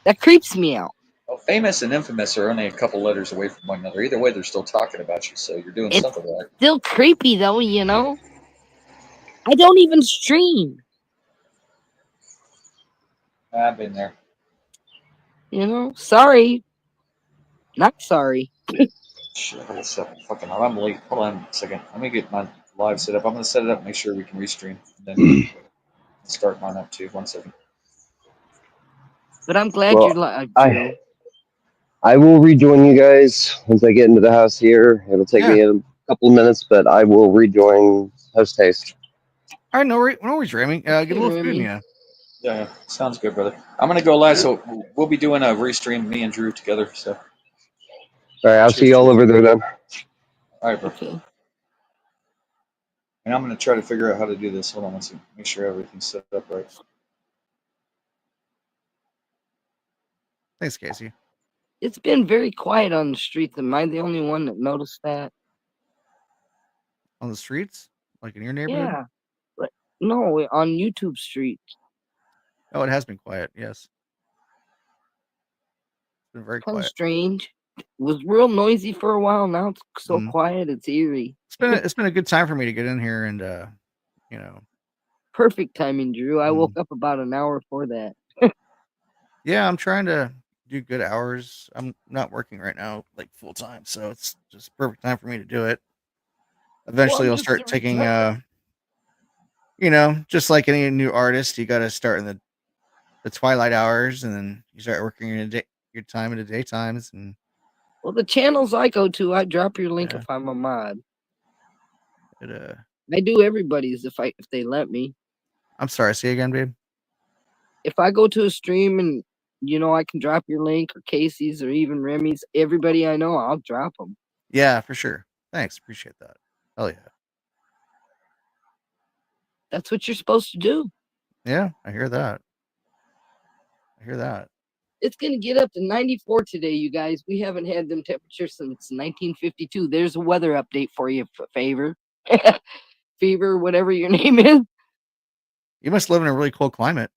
That creeps me out. Well, famous and infamous are only a couple letters away from one another. Either way, they're still talking about you, so you're doing It's something right. still creepy though, you know. I don't even stream. I've been there. You know, sorry. Not sorry. Shit, hold a fucking hell. I'm late. Hold on a second. Let me get my live set up. I'm gonna set it up and make sure we can restream. And then start mine up too. 1 second. But I'm glad Well, you're live, I Drew. I will rejoin you guys once I get into the house here. It'll take me a couple of minutes, but I will rejoin Host Taste. All right, no worries, Remy. Get a little food in Remy. you. Yeah, sounds good, brother. I'm gonna go live, so we'll be doing a restream, me and Drew together. So, All right, I'll see cheers, you all cheers. over there then. All right, bro. Okay. And I'm gonna try to figure out how to do this. Hold on one second. Make sure everything's set up right. Thanks, Casey. It's been very quiet on the streets. Am I the only one that noticed that? On the streets, like in your neighborhood. Yeah. But no, on YouTube Street. Oh, it has been quiet. Yes, it's been very Kind of quiet. strange. It was real noisy for a while. Now it's so Mhm. quiet. It's eerie. It's been a good time for me to get in here and you know. Perfect timing, Drew. I woke up about an hour before that. Yeah, I'm trying to do good hours. I'm not working right now, like full time, so it's just perfect time for me to do it. Eventually, Well, I'll start taking, you know, just like any new artist, you got to start in the twilight hours, and then you start working your time in the daytimes, and Well, the channels I go to, I drop your link Yeah. if I'm a mod. it. I do everybody's if they let me. I'm sorry. Say again, babe. If I go to a stream and you know I can drop your link or Casey's or even Remy's, everybody I know, I'll drop them. Yeah, for sure. Thanks, appreciate that. Hell yeah. That's what you're supposed to do. Yeah, I hear that. It's gonna get up to 94 today, you guys. We haven't had them temperatures since 1952. There's a weather update for you, Favor. Fever, whatever your name is. You must live in a really cold climate.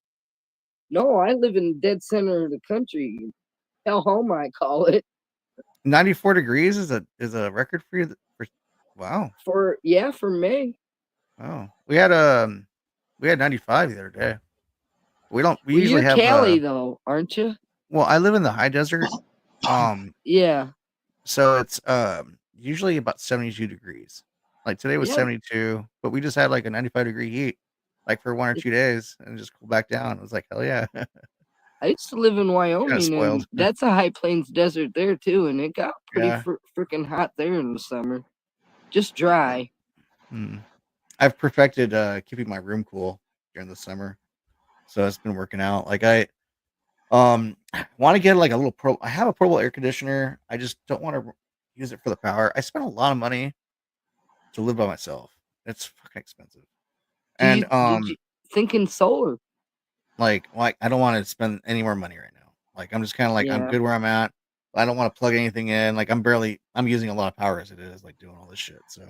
No, I live in the dead center of the country. Hell home, I call it. 94 degrees is a record for you. Wow. For May. Oh, we had 95 the other day. We usually you're have Cali though, aren't you? Well, I live in the high desert. Yeah. So it's usually about 72 degrees. Like today was Yeah. 72, but we just had like a 95-degree heat, like for 1 or 2 days, and just cooled back down. It was like, hell yeah. I used to live in Wyoming, spoiled. and that's a high plains desert there too, and it got pretty Yeah. freaking hot there in the summer. Just dry. I've perfected keeping my room cool during the summer, so it's been working out. Like I want to get like a little I have a portable air conditioner. I just don't want to use it for the power. I spent a lot of money to live by myself. It's fucking expensive. Did you thinking solar? like I don't want to spend any more money right now. Like I'm just kind of like I'm Yeah. good where I'm at. I don't want to plug anything in. Like I'm using a lot of power as it is, like doing all this shit. So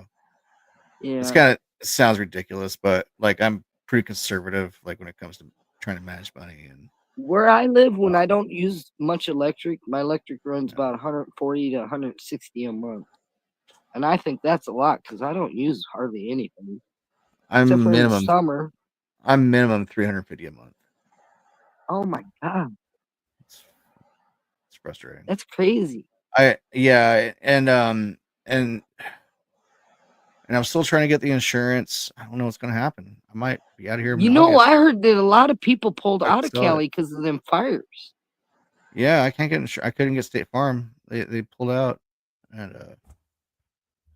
it's Yeah. kind of sounds ridiculous, but like I'm pretty conservative, like when it comes to trying to manage money and Where I live, when I don't use much electric, my electric runs yeah. about 140 to 160 a month. And I think that's a lot because I don't use hardly anything except I'm for in the minimum summer. I'm minimum 350 a month. Oh my God, It's, it's frustrating. that's crazy. And and I'm still trying to get the insurance. I don't know what's gonna happen. I might be out of here in You know, August. I heard that a lot of people pulled I have out to of sell it. Cali because of them fires. Yeah, I can't get I couldn't get State Farm. They pulled out, and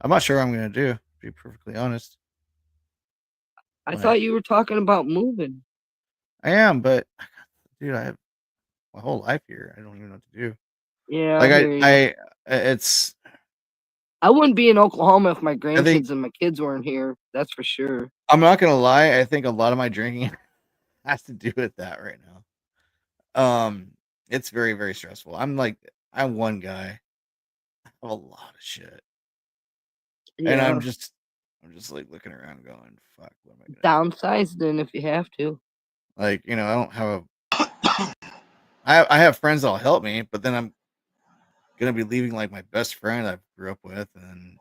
I'm not sure what I'm gonna do. To be perfectly honest, I but thought you were talking about moving. I am. But dude, I have my whole life here. I don't even know what to do. Yeah, I Like hear you. it's. I wouldn't be in Oklahoma if my I think grandkids and my kids weren't here. That's for sure. I'm not gonna lie. I think a lot of my drinking has to do with that right now. It's very very stressful. I'm one guy. I have a lot of shit, and Yeah, I'm just like looking around, going, "Fuck, what am I gonna do?" downsize then if you have to. Like I don't have I have friends that'll help me, but then I'm gonna be leaving like my best friend I grew up with, and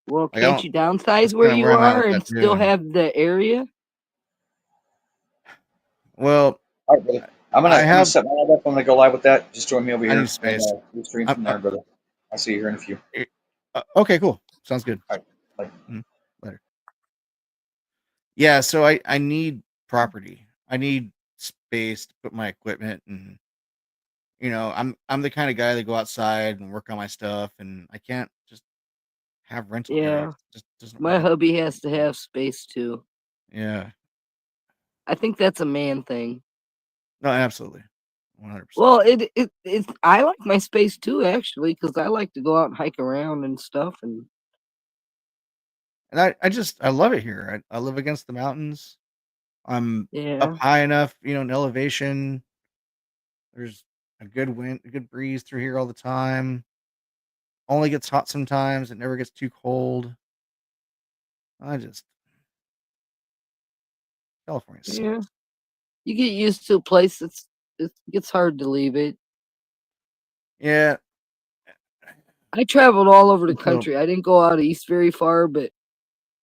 Well, like I can't don't. you downsize That's where kind of you where I'm at are with and that still too. have the area? Well, All right, brother. I'm I gonna have set my live up. I'm gonna go live with that. Just join me over I need here, and space. we'll stream I'm, from there, brother. I'll see you here in a few. okay, cool. Sounds good. All right, bye. Mhm. Later. Yeah, so I need property. I need space to put my equipment, and I'm the kind of guy that go outside and work on my stuff, and I can't just have rental areas. Yeah, It just doesn't my work. hubby has to have space too. Yeah. I think that's a man thing. No, absolutely. 100%. Well, it I like my space too actually because I like to go out and hike around and stuff. And And I love it here. I live against the mountains. I'm up yeah, high enough, in elevation. There's a good wind, a good breeze through here all the time. Only gets hot sometimes. It never gets too cold. I just California yeah, sucks. you get used to a place that's it gets hard to leave it. Yeah. I traveled all over the So country. I didn't go out east very far, but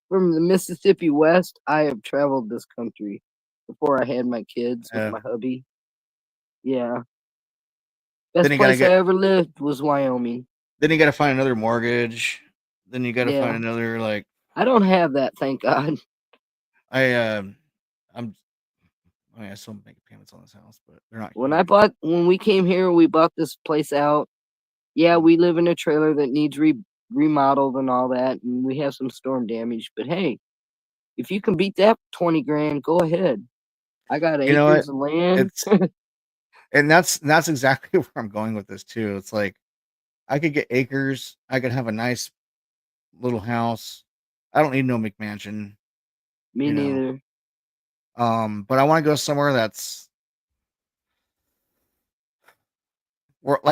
from the Mississippi West, I have traveled this country before I had my kids with uh, my hubby. Yeah. then Best you gotta place I get ever lived was Wyoming. then you gotta find another mortgage. Then you gotta find Yeah. another like I don't have that, thank God. I I'm I mean I still make payments on this house, but they're not huge. When we came here, we bought this place out. Yeah, we live in a trailer that needs remodeled and all that, and we have some storm damage. But hey, if you can beat that 20 grand, go ahead. I got You know what? acres of land. It's and that's exactly where I'm going with this too. It's like I could get acres. I could have a nice little house. I don't need no McMansion, Me you know. neither. But I want to go somewhere that's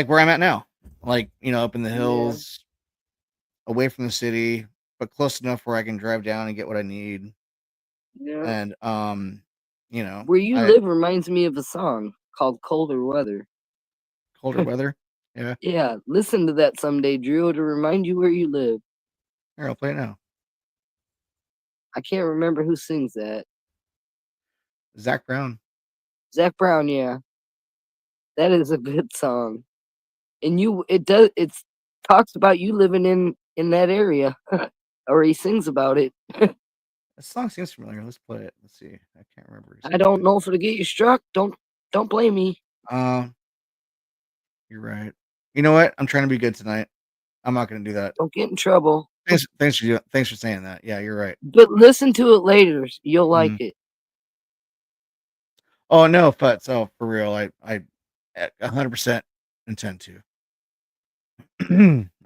where I'm at now, like up in the Yeah, hills, away from the city, but close enough where I can drive down and get what I need. yeah. And Where you I live reminds me of a song called Colder Weather. colder weather. Yeah, Yeah, listen to that someday, Drew, to remind you where you live. here I'll play it now. I can't remember who sings that. Zach Brown. Zach Brown, yeah. That is a good song. And it's talks about you living in that area. Or he sings about it. This song seems familiar. Let's play it. Let's see. I can't remember I don't know if it'll get you struck. Don't blame me. Um, you're right. You know what? I'm trying to be good tonight. I'm not going to do that. Don't get in trouble. Thanks for saying that. Yeah, you're right. But listen to it later. You'll like Mhm. it. Oh no, but so for real, I 100% intend to.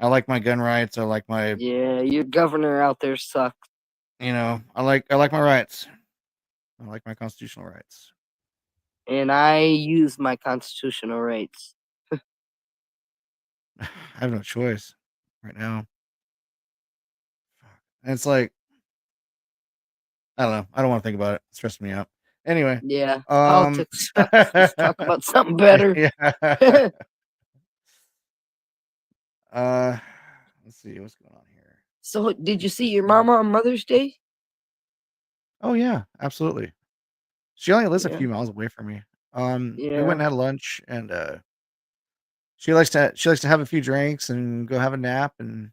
I like my gun rights. I like my, Yeah, your governor out there sucks. I like my rights. I like my constitutional rights. and I use my constitutional rights. I have no choice right now. And it's like, I don't know. I don't want to think about it. It stresses me out. Anyway, Yeah, um, politics sucks. Let's talk about something better. yeah. Let's see what's going on here. So, did you see your mama on Mother's Day? Oh yeah, absolutely. She only lives a Yeah, few miles away from me. We yeah, went and had lunch, and she likes to have a few drinks and go have a nap. And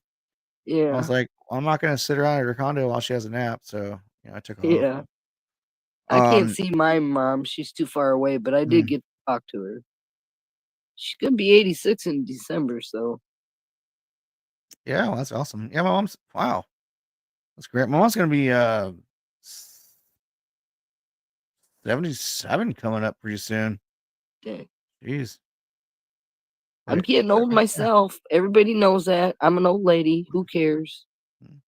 I yeah, was like, I'm not gonna sit around at her condo while she has a nap. So I took off. yeah. I can't Um, see my mom; she's too far away. But I did mm, get to talk to her. She's gonna be 86 in December, so yeah, well, that's awesome. Yeah, my mom's wow, that's great. My mom's gonna be 77 coming up pretty soon. dang. Jeez. I'm Wait, getting is that old right? Yeah. myself. Everybody knows that. I'm an old lady. Who cares? Mm,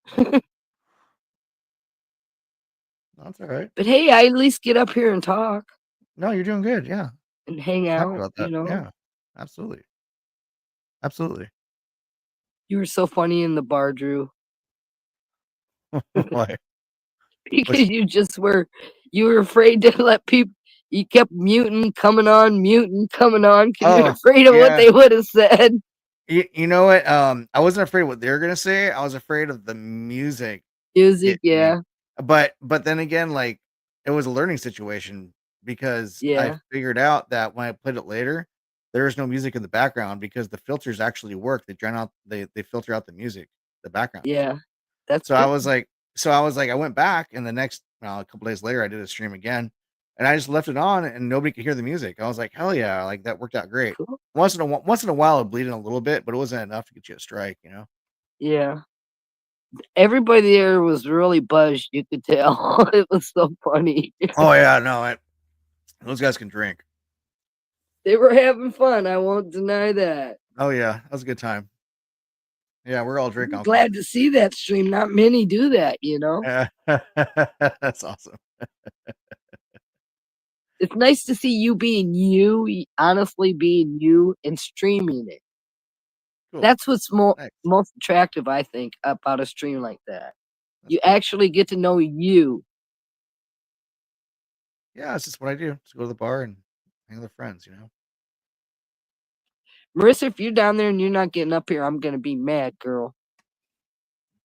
that's all right. But hey, I at least get up here and talk No, you're doing good. Yeah, and hang happy out. about that. Yeah, absolutely, absolutely. You were so funny in the bar, Drew, Why? because Which? you were afraid to let people. You kept muting, coming on, muting, coming on, because you're Oh, afraid of what yeah. they would have said. You know what? I wasn't afraid of what they're gonna say. I was afraid of the music Music, getting me. yeah, But then again, like it was a learning situation because I yeah, figured out that when I played it later, there is no music in the background because the filters actually work. They drown out. They filter out the music, the background music. yeah. That's So I good. was like, I went back, and the next a couple days later, I did a stream again, and I just left it on, and nobody could hear the music. I was like, hell yeah, like that worked out great. Cool. Once in a while, it'd bleed in a little bit, but it wasn't enough to get you a strike, you know. Yeah. Everybody there was really buzzed. You could tell. It was so funny. Oh yeah, no, those guys can drink. They were having fun. I won't deny that. Oh yeah, that was a good time. Yeah, we're all drink I'm alcohol. glad to see that stream. Not many do that, you know. Yeah. That's awesome. It's nice to see you being you, honestly being you, and streaming it. Cool. That's what's Thanks. most attractive, I think, about a stream like that. That's You cool. actually get to know you. Yeah, it's just what I do. Just go to the bar and hang with friends, you know. Marissa, if you're down there and you're not getting up here, I'm gonna be mad, girl.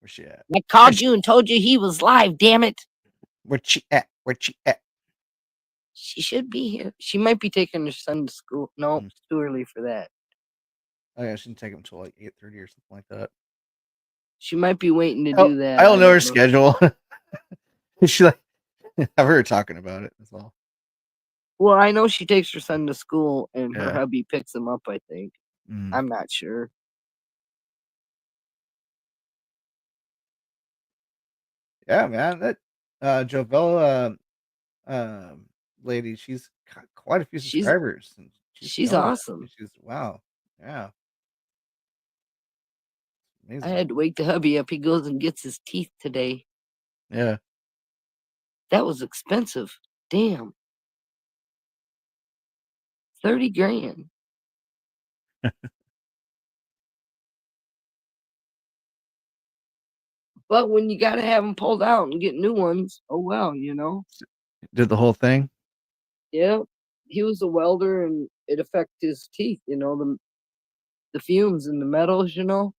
Where's she at? I called you and told you he was live, damn it. Where's she at? Where's she at? She should be here. She might be taking her son to school. No, Mm. it's too early for that. Oh yeah, she didn't take him until like 8:30 or something like that. She might be waiting to do that. I don't know her schedule. She like I've heard her talking about it. That's all. Well, I know she takes her son to school and her Yeah. hubby picks him up, I think. Mm. I'm not sure. Yeah, man. That Jovella lady, she's got quite a few She's subscribers. And she's she's killing it. awesome. She's wow. Yeah. I Amazing. had to wake the hubby up. He goes and gets his teeth today. Yeah. That was expensive. Damn. 30 grand. But when you got to have them pulled out and get new ones, oh well, you know. Did the whole thing. Yeah. He was a welder and it affected his teeth, you know, the fumes and the metals, you know.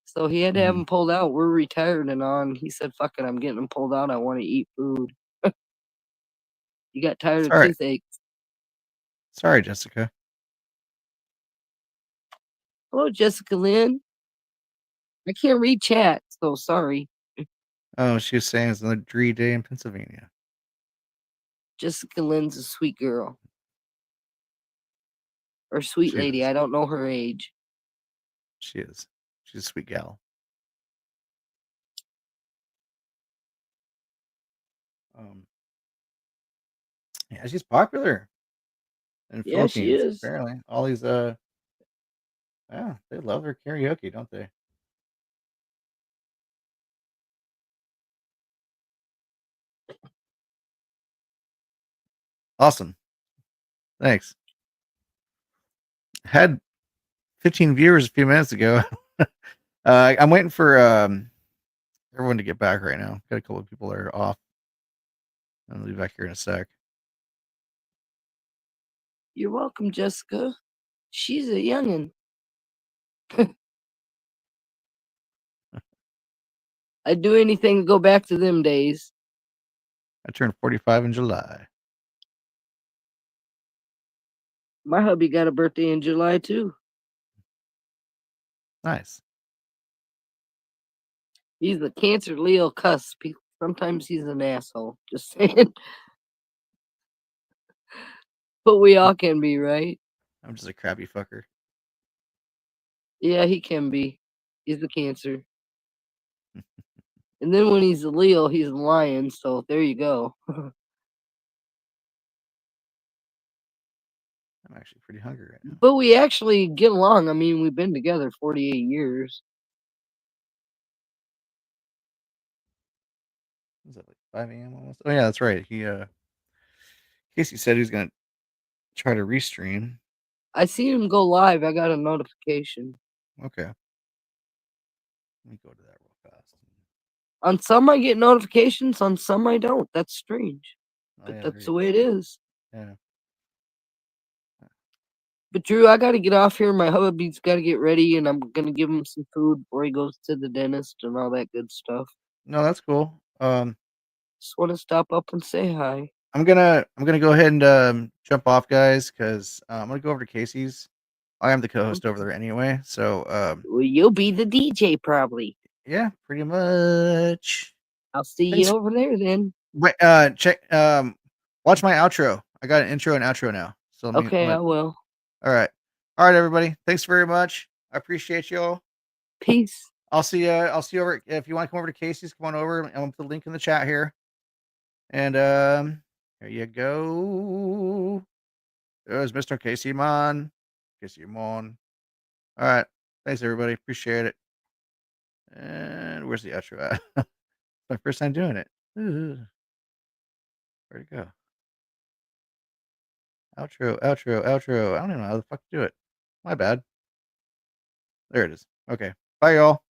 So he had to have Mm. them pulled out. We're retired and on. He said, fuck it, I'm getting them pulled out. I want to eat food. You got tired of Sorry. toothache. Sorry, Jessica. Hello, Jessica Lynn. I can't read chat, so sorry. Oh, she was saying it's another Dree day in Pennsylvania. Jessica Lynn's a sweet girl. Or sweet She lady. is. I don't know her age. She is. She's a sweet gal. Yeah, she's popular in Yeah, she Philippines. is. Apparently, all these yeah, they love her karaoke, don't they? Awesome. Thanks. Had 15 viewers a few minutes ago. I'm waiting for everyone to get back right now. Got a couple of people that are off. I'll be back here in a sec. You're welcome, Jessica. She's a youngin'. I'd do anything to go back to them days. I turned 45 in July. My hubby got a birthday in July too. Nice. He's the Cancer Leo cusp. Sometimes he's an asshole. Just saying. But we all can be, right? I'm just a crappy fucker. Yeah, he can be. He's the Cancer. And then when he's a Leo, he's a Lion. So there you go. I'm actually pretty hungry right now. But we actually get along. I mean, we've been together 48 years. Is that like 5 a.m. almost? Oh yeah, that's right. Casey said he was gonna try to restream. I seen him go live. I got a notification. Okay. Let me go to that real fast. On some I get notifications, on some I don't. That's strange. Oh, But yeah, that's the there way it is. Yeah. But Drew, I gotta get off here. My hubby's gotta get ready, and I'm gonna give him some food before he goes to the dentist and all that good stuff. No, that's cool. Just want to stop up and say hi. I'm gonna go ahead and jump off, guys, because I'm gonna go over to Casey's. I am the co-host over there anyway, so Well, you'll be the DJ probably. yeah, pretty much. I'll see Thanks. you over there then. Wait, check. Watch my outro. I got an intro and outro now. So Okay, I will. All right, everybody. Thanks very much. I appreciate you all. Peace. I'll see you. I'll see you over. If you want to come over to Casey's, come on over. I'm gonna put the link in the chat here. And here you go. There's Mr. Casey Mon. Casey Mon. All right. Thanks everybody. Appreciate it. And where's the outro at? It's my first time doing it. Ooh. Where'd it go? Outro. I don't even know how the fuck to do it. My bad. There it is. Okay. Bye, y'all.